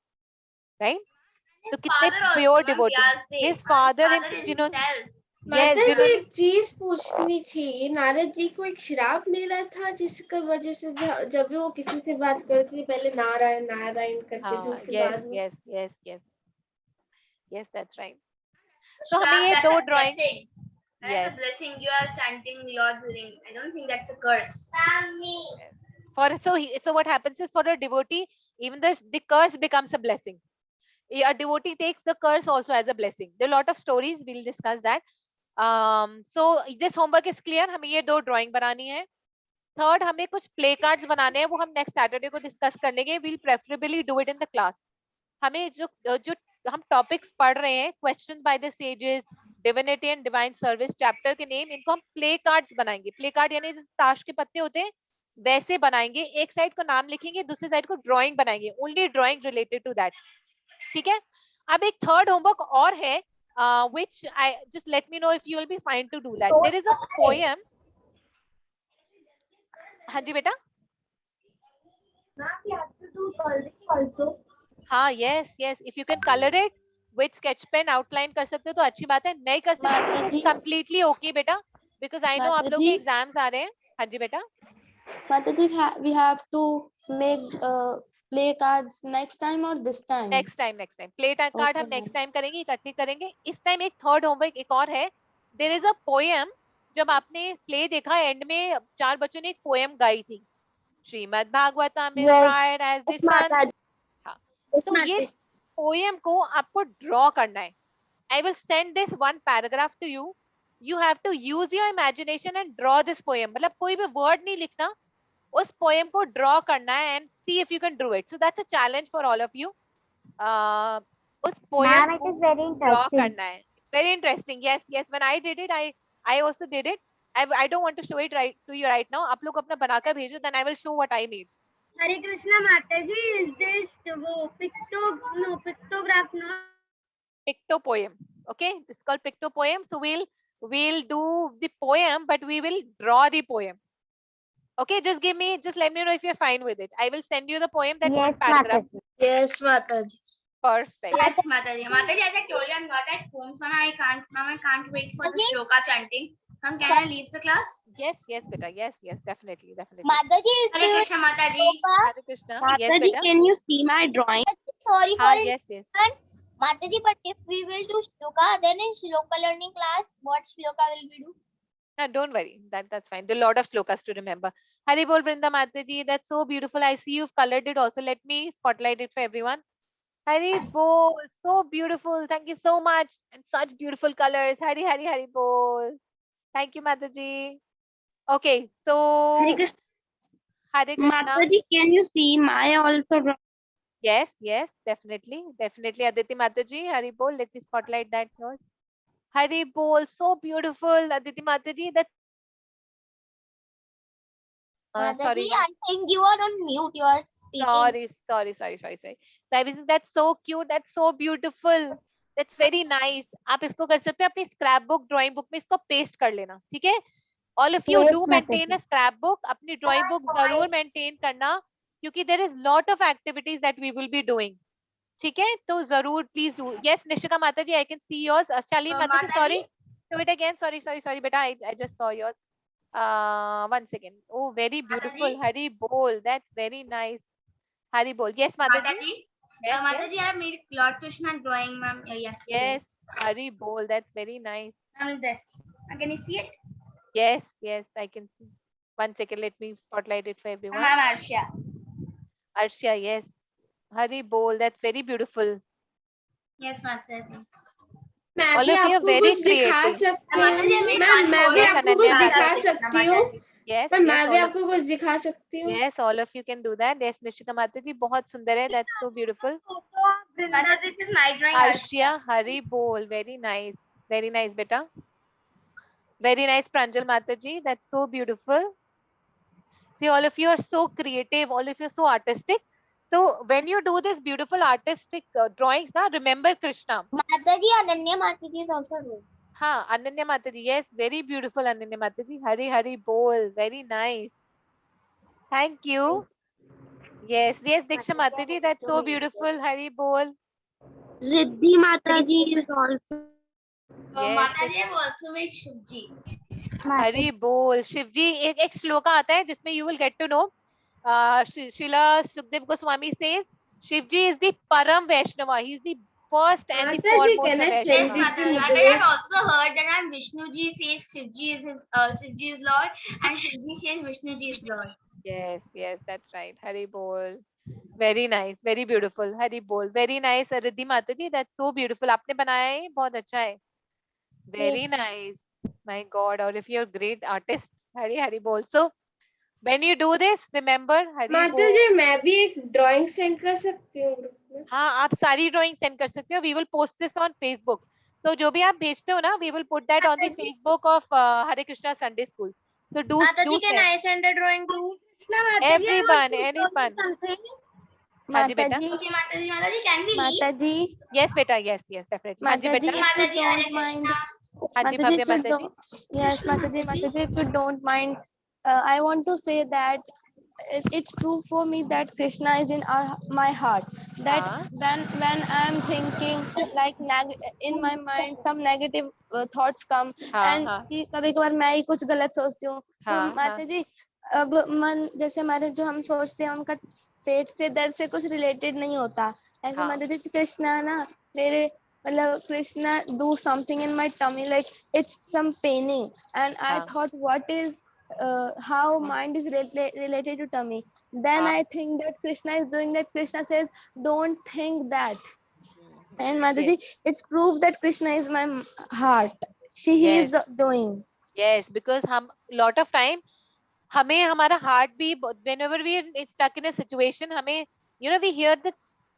right? तो कितने प्योर डिवोटी. His father जिन्होंने... माता जी एक चीज पूछनी थी, नारद जी को एक श्राप मिला था जिसकी वजह से जब भी वो किसी से बात करती थी पहले नारायण नारायण करते थे, उसके बाद में... yes, that's right. So हमें ये दो drawing... That's a blessing. You are chanting Lord's name. I don't think that's a curse. So what happens is, for a devotee, even the curse becomes a blessing. A devotee takes the curse also as a blessing. There are a lot of stories. We'll discuss that. So this homework is clear. हमें ये दो drawing बनानी है. Third, हमें कुछ play cards बनाने हैं. वो हम next Saturday को discuss कर लेंगे. We'll preferably do it in the class. हमें जो हम topics पढ़ रहे हैं, questions by the sages, divinity and divine service, chapter के name, इनको हम play cards बनाएंगे. Play card यानी जैसे ताश के पत्ते होते हैं वैसे बनाएंगे. एक साइड को नाम लिखेंगे, दूसरी साइड को drawing बनाएंगे. Only drawing related to that. ठीक है. अब एक third homework और है, which I just let me know if you will be fine to do that. There is a poem. हाँ जी बेटा. हाँ yes. If you can color it with sketch pen, outline कर सकते हो तो अच्छी बात है. नहीं कर सकते completely okay बेटा, because I know आप लोग के exams आ रहे हैं. हाँ जी बेटा. माता जी we have to make play cards next time or this time? Next time. Play card हम next time करेंगे, इकट्ठे करेंगे. इस time एक third homework एक और है. There is a poem. जब आपने play देखा, end में 4 बच्चों ने एक poem गाई थी. Shrimad Bhagavatam is bright as the sun. हाँ. तो ये poem को आपको draw करना है. I will send this one paragraph to you. You have to use your imagination and draw this poem. मतलब कोई भी word नहीं लिखना, उस poem को draw करना है and see if you can do it. So that's a challenge for all of you. उस poem को draw करना है. Very interesting. Yes. When I did it, I also did it. I don't want to show it to you right now. आप लोग अपना बनाकर भेजो, then I will show what I made. Hare Krishna Mataji, is this वो pictograph not? Picto poem. Okay, it's called picto poem. So we'll do the poem, but we will draw the poem. Okay, just let me know if you're fine with it. I will send you the poem, that one paragraph. Yes, Mataji. Perfect. Yes, Mataji. Mataji, as I told you, I'm not at home, so I can't wait for the shloka chanting. Can I leave the class? Yes, beta. Yes, definitely. Mataji, Hare Krishna, Mataji. Hare Krishna. Yes, Mataji, beta. can you see my drawing? Sorry for Yes. Mataji, but if we will do shloka, then in shloka learning class, what shloka will we do? No, don't worry. That's fine. There are a lot of shlokas to remember. Hari Bol Vrinda Mataji. That's so beautiful. I see you've colored it also. Let me spotlight it for everyone. Hari Bol. So beautiful. Thank you so much. And such beautiful colors. Hari Bol. Thank you, Mataji. Okay, so Hare Krishna. Hare Krishna. Mataji, can you see my also drawing? Yes, definitely. Aditi Mataji, Hari Bol. Let me spotlight that first. Hari Bol, so beautiful. Aditi Mataji, that. Mataji, I think you are on mute. You are speaking. Sorry. So I was saying, that's so cute. That's so beautiful. That's very nice. आप इसको कर सकते हो अपनी scrapbook, drawing book में इसको paste कर लेना, ठीक है? All of you do maintain a scrapbook. अपनी drawing book जरूर maintain करना, क्योंकि there is lot of activities that we will be doing. ठीक है, तो जरूर please do. Yes, Nishika Mataji, I can see yours. Shalini Mataji, sorry. Do it again. Sorry, beta. I just saw yours. 1 second. Oh, very beautiful. Hari Bol. That's very nice. Hari Bol. Yes, Mataji. Yes, Mataji, I have made Lord Krishna drawing, ma'am, yesterday. Yes, Hari Bol. That's very nice. This. Can you see it? Yes, I can see. 1 second. Let me spotlight it for everyone. Ma'am, Arshia. Arshia, yes. Hari Bol. That's very beautiful. Yes, Mataji. मैं भी आपको कुछ दिखा सकती हूँ ma'am, मैं भी आपको कुछ दिखा सकती हूँ। Yes, मैं भी आपको कुछ दिखा सकती हूँ। Yes, all of you can do that. Yes, Nishika Mataji, बहुत सुंदर है. That's so beautiful. Mataji, this is my drawing. Arshia, Hari Bol, very nice, beta. Very nice, Pranjal Mataji. That's so beautiful. See, all of you are so creative. All of you are so artistic. So when you do this beautiful artistic drawings, now remember Krishna. Mataji, Ananya Mataji is also doing. हाँ, Ananya Mataji, yes, very beautiful Ananya Mataji. Hari Bol, very nice. Thank you. Yes, Diksha Mataji, that's so beautiful. Hari Bol. Riddhi Mataji is also. Yes. Mataji have also made Shivji. Hari Bol, Shivji. एक श्लोका आता है जिसमें you will get to know. Srila Sukdev Goswami says Shivji is the Param Vaishnava. He is the first and the foremost Vaishnava. Yes, Mataji. I have also heard that Vishnuji says Shivji is Lord, and Shivji says Vishnuji is Lord. Yes, that's right. Hari Bol. Very nice, very beautiful. Hari Bol. Very nice, Riddhi Mataji. That's so beautiful. आपने बनाया है, बहुत अच्छा है. Very nice. My God, all of you are great artists. Hari Bol. So when you do this, remember Hari Bol. माताजी, मैं भी एक drawing send कर सकती हूँ ग्रुप में. हाँ, आप सारी drawing send कर सकते हो. We will post this on Facebook. So जो भी आप भेजते हो ना, we will put that on the Facebook of Hare Krishna Sunday School. So do Mataji, can I send a drawing too? Everyone, anyone. Mataji, Mataji, can we leave? Mataji. Yes, beta. Yes, definitely. Mataji, Mataji, if you don't mind. Yes, Mataji, if you don't mind, I want to say that it's true for me that Krishna is in my heart. That when I'm thinking like in my mind some negative thoughts come and कभी-कभार मैं ही कुछ गलत सोचती हूँ. माताजी, अब मन जैसे हमारे जो हम सोचते हैं उनका पेट से दर्द से कुछ रिलेटेड नहीं होता. ऐसे माताजी कृष्णा ना मेरे मतलब Krishna do something in my tummy like it's some paining and I thought what is how mind is related to tummy. Then I think that Krishna is doing that. Krishna says don't think that. And Mataji, it's proof that Krishna is my heart. He is doing. Yes, because हम lot of time हमें हमारा heart भी whenever we are stuck in a situation हमें we hear that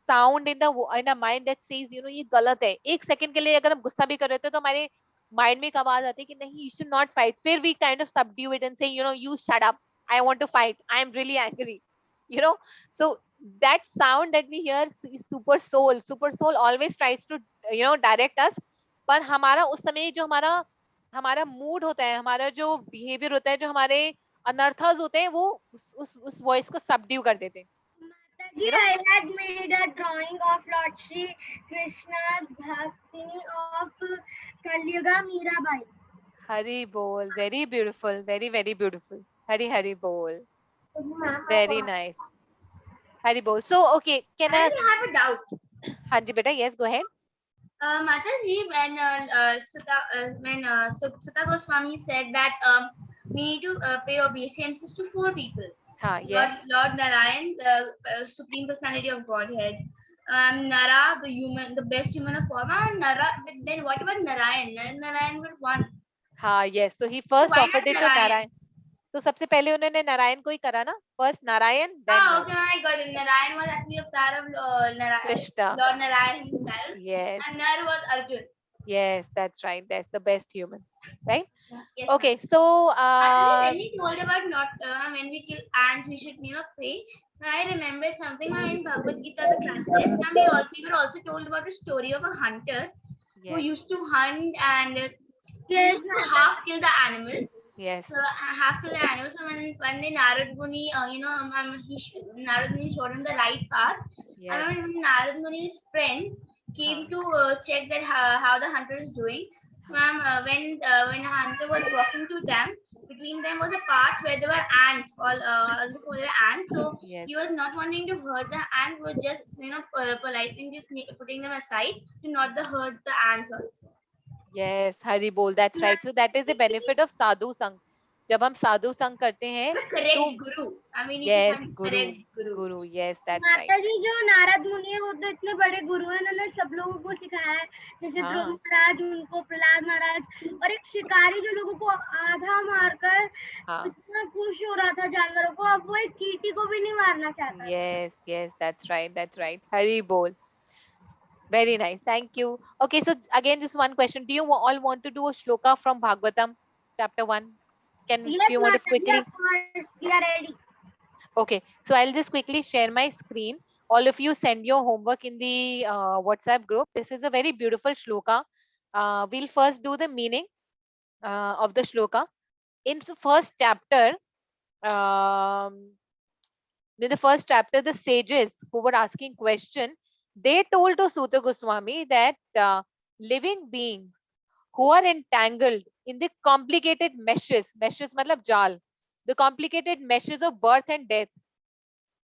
sound in our mind that says ये गलत है. एक second के लिए अगर हम गुस्सा भी कर रहे थे तो हमारे mind में एक आवाज आती है कि नहीं, you should not fight. फिर we kind of subdue it and say you shut up. I want to fight. I am really angry. So that sound that we hear is super soul always tries to direct us. पर हमारा उस समय जो हमारा mood होता है, हमारा जो behavior होता है, जो हमारे अनर्थास होते हैं, वो उस voice को subdue कर देते हैं. I had made a drawing of Lord Shri Krishna's Bhaktini of Kalyuga Mirabai. Hari Bol, very beautiful, very very beautiful. Hari Bol, very nice. Hari Bol. So okay, can I have a doubt? Hanji beta, yes, go ahead. Mataji, when Sutta Goswami said that we need to pay obeisances to 4 people. Lord Narayan, the Supreme Personality of Godhead. Nara, the best human of all. And Nara, then what about Narayan? Narayan was one. Yes. So he first offered it to Narayan. So सबसे पहले उन्होंने नारायण को ही करा ना. First Narayan, then okay, I got it. Narayan was actually a star of Krishna. Lord Narayan himself. Yes. And Nar was Arjun. Yes, that's right. That's the best human, right? Yes, okay, so when he told about not when we kill ants, we should pray. I remembered something in Bhagavad Gita the classes, and we were also told about the story of a hunter who used to hunt and half kill the animals. Yes. So half Kali annual. So when the Narad Muni, Narad Muni showed him the right path. Yes. And when Narad Muni's friend came to check that how the hunter is doing. Ma'am, when the hunter was walking to them, between them was a path where there were ants, all before there were ants. So Yes. he was not wanting to hurt the ants, was just politely just putting them aside to not hurt the ants also. Yes, Hari Bol, that's right. So that is the benefit of sadhu sang. जब हम साधु संग करते हैं तो गुरु, I mean, yes, correct guru, yes, that's right. माता जी जो नारद मुनि है वो तो इतने बड़े गुरु हैं, उन्होंने सब लोगों को सिखाया है, जैसे ध्रुव महाराज, उनको प्रहलाद महाराज, और एक शिकारी जो लोगों को आधा मारकर इतना खुश हो रहा था जानवरों को, अब वो एक चींटी को भी नहीं मारना चाहता. Yes, yes, that's right. Hari Bol. Very nice, thank you. Okay, so again, just one question. Do you all want to do a shloka from Bhagavatam, chapter 1? Yes, you want to quickly? We are ready. Okay, so I'll just quickly share my screen. All of you send your homework in the WhatsApp group. This is a very beautiful shloka. We'll first do the meaning of the shloka. In the first chapter, the sages who were asking question, they told to Suta Goswami that living beings who are entangled in the complicated meshes matlab jal, the complicated meshes of birth and death,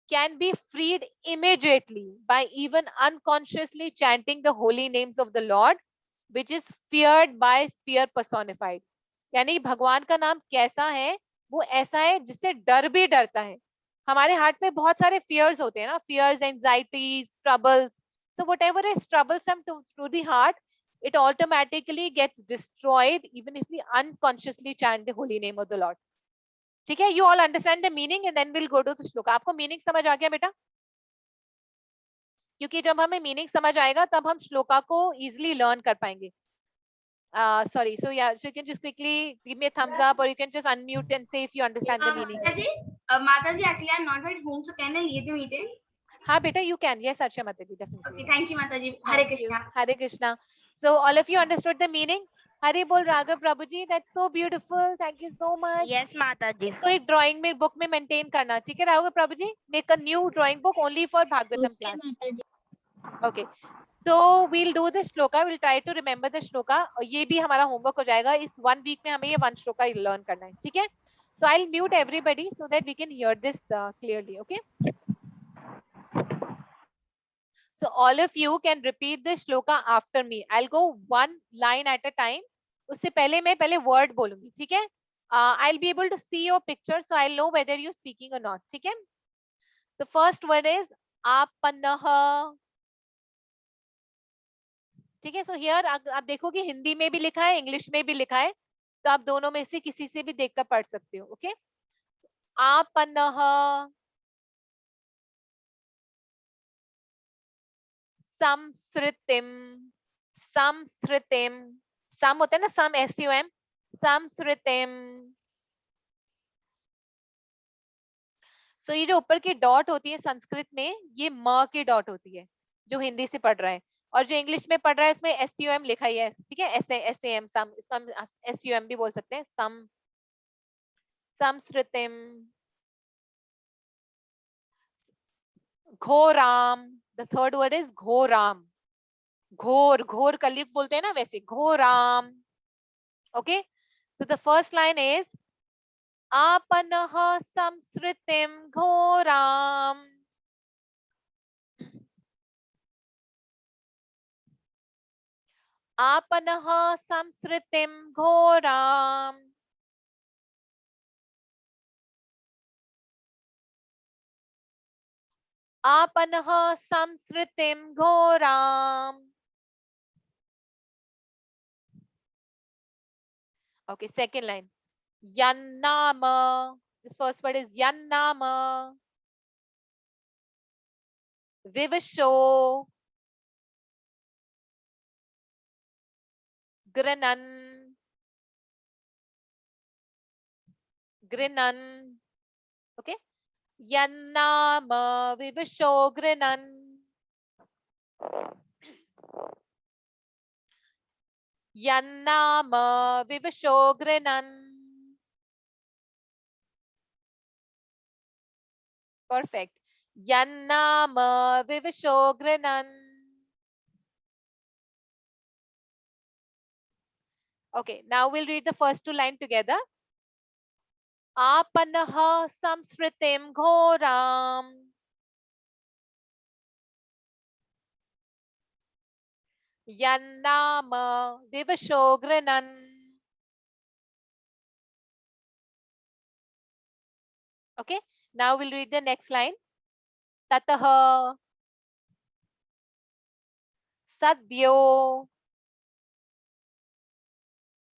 can be freed immediately by even unconsciously chanting the holy names of the Lord, which is feared by fear personified. यानी भगवान का नाम कैसा है, वो ऐसा है जिससे डर भी डरता है. हमारे हार्ट में बहुत सारे fears होते हैं ना, fears, anxieties, troubles. So whatever is troublesome to the heart, it automatically gets destroyed even if we unconsciously chant the holy name of the Lord. ठीक है, you all understand the meaning and then we'll go to the shloka. आपको meaning समझ आ गया बेटा? क्योंकि जब हमें meaning समझ आएगा तब हम श्लोका को easily learn कर पाएंगे. Sorry, so yeah, so you can just quickly give me a thumbs up or you can just unmute and say if you understand the meaning. Mataji, actually I'm not at home, so can I lead the meeting? हाँ बेटा, you can. Yes, Archa Mataji, definitely. Okay, thank you Mataji. Hare Krishna. Hare Krishna. So all of you understood the meaning? Hari Bol Raghav Prabhuji, that's so beautiful. Thank you so much. Yes, Mataji. इसको एक drawing में book में maintain करना, ठीक है Raghav Prabhuji? Make a new drawing book only for Bhagavatam class. Okay. So we'll do this shloka. We'll try to remember the shloka. ये भी हमारा homework हो जाएगा. इस 1 week में हमें ये 1 shloka learn करना है, ठीक है? So I'll mute everybody so that we can hear this clearly. Okay. So all of you can repeat this shloka after me. I'll go one line at a time. उससे पहले मैं पहले word बोलूंगी, ठीक है? I'll be able to see your picture, so I'll know whether you're speaking or not. ठीक है? The first word is आपन्नः. ठीक है? So here आप देखो कि हिंदी में भी लिखा है, इंग्लिश में भी लिखा है, तो आप दोनों में से किसी से भी देखकर पढ़ सकते हो. ओके? आपन्नः. संस्कृतिम. संस्कृतिम. सम होता है ना, सम SUM. संस्कृतिम. तो ये जो ऊपर की डॉट होती है संस्कृत में, ये म की डॉट होती है जो हिंदी से पढ़ रहा है, और जो इंग्लिश में पढ़ रहा है उसमें SUM लिखा ही है, ठीक है? SAM, सम, इसको हम SUM भी बोल सकते हैं. सम. संस्कृतिम. घोराम. The third word is घोराम. घोर, घोर कलयुग बोलते हैं ना, वैसे घोराम. Okay, so the first line is आपन्नः संस्कृतिम घोराम. आपन्नः संस्कृतिम घोराम. आपन्नः संस्कृतिम घोराम. Okay, second line. Yannama. This first word is Yannama. Vivasho. Grinan. Grinan. Okay. Yannama Vivasho Grinan. Yannama Vivasho Grinan. Perfect. Yannama vivasho grinan. Okay, now we'll read the first two lines together. Apanaha samsritim ghoram. Yannama vivasho grinan. Okay, now we'll read the next line. Tataha sadyo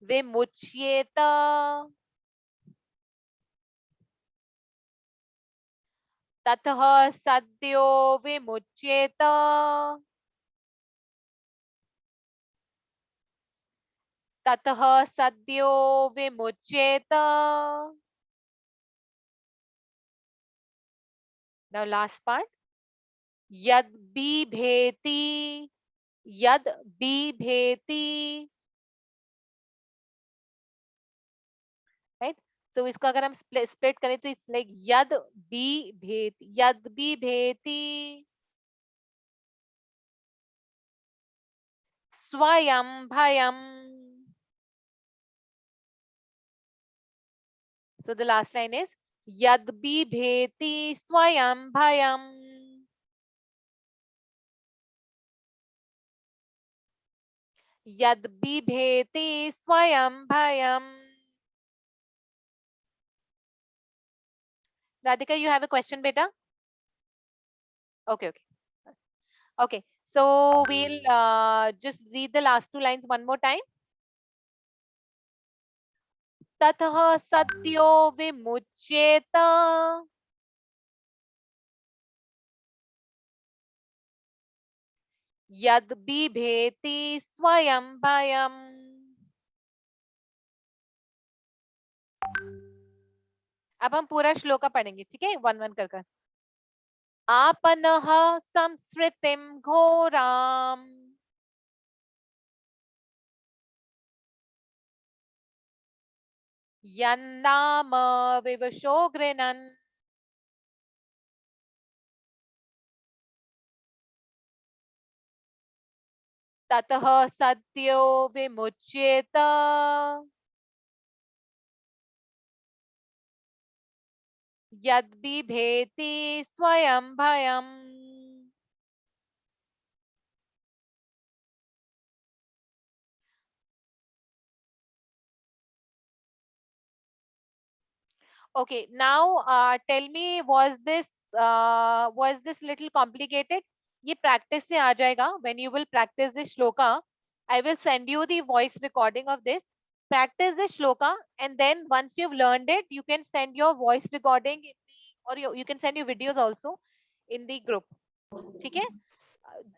vimuchyeta. Tatah sadyo vimuchyeta. Tatah sadyo vimuchyeta. Now last part. Yad bibheti. Yad bibheti. Right? So इसको अगर हम split करें तो it's like yad bibheti. Yad bibheti. Swayam bhayam. So the last line is Yad bibheti swayam bhayam. Yad bibheti swayam bhayam. Radhika, you have a question, beta? Okay. Okay. So we'll just read the last two lines one more time. Tatah sadyo vimuchyeta. Yad bibheti swayam bhayam. अब हम पूरा श्लोका पढ़ेंगे, ठीक है, one one कर। आपनः संस्कृतिं घोराम यन्नाम विवशो गृणन् ततः सद्यो विमुच्येत यद्बिभेति स्वयं भयम्। Okay, now tell me, was this little complicated? ये practice से आ जाएगा. When you will practice this shloka, I will send you the voice recording of this. Practice this shloka, and then once you've learned it, you can send your voice recording in the, or you can send your videos also in the group. ठीक है?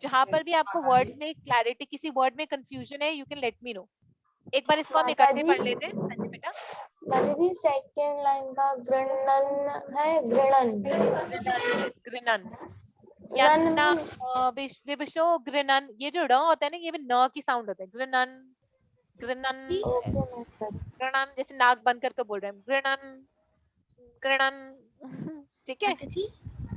जहाँ पर भी आपको words में clarity, किसी word में confusion है, you can let me know. एक बार इसको हम इकट्ठे पढ़ लेते हैं. हाँ जी बेटा. माताजी सेकंड लाइन का गृणन है, गृणन यन्ना विवशो गृणन, ये जो ड होता है ना, ये भी न की साउंड होता है. गृणन गृणन गृणन, जैसे नाक बंद करके बोल रहे हैं, गृणन गृणन. ठीक है?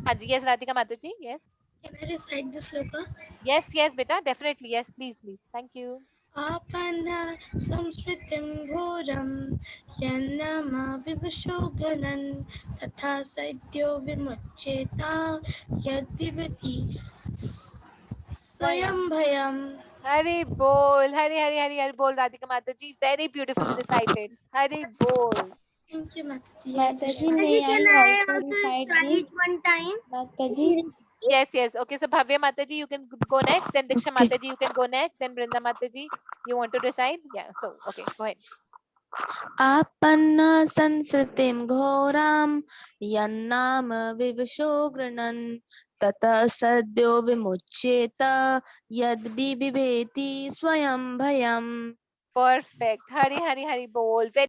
हाँ जी. यस राधिका माता जी. Yes. Can I recite this shloka? Yes, yes, beta, definitely. Yes, please, please. Thank you. Apana samsritim ghoram yannama vivasho ganan tatha saidyo vimuccheta yadvivati swayam bhayam. Hari bol, hari bol, Radhika Mataji. Very beautifully recited. Hari bol. Thank you, Mataji. Mataji, may I also recite this one time? Mataji. Yes, yes. Okay, so Bhavya Mataji, you can go next. Then Diksha Mataji, you can go next. Then Brinda Mataji, you want to recite? Yeah, so, okay, go ahead. Apanna sansritim ghoram yannam vivasho gृणन् tata sadyo vimuchyeta yad bibheti swayam bhayam. Perfect. Hari bol. Very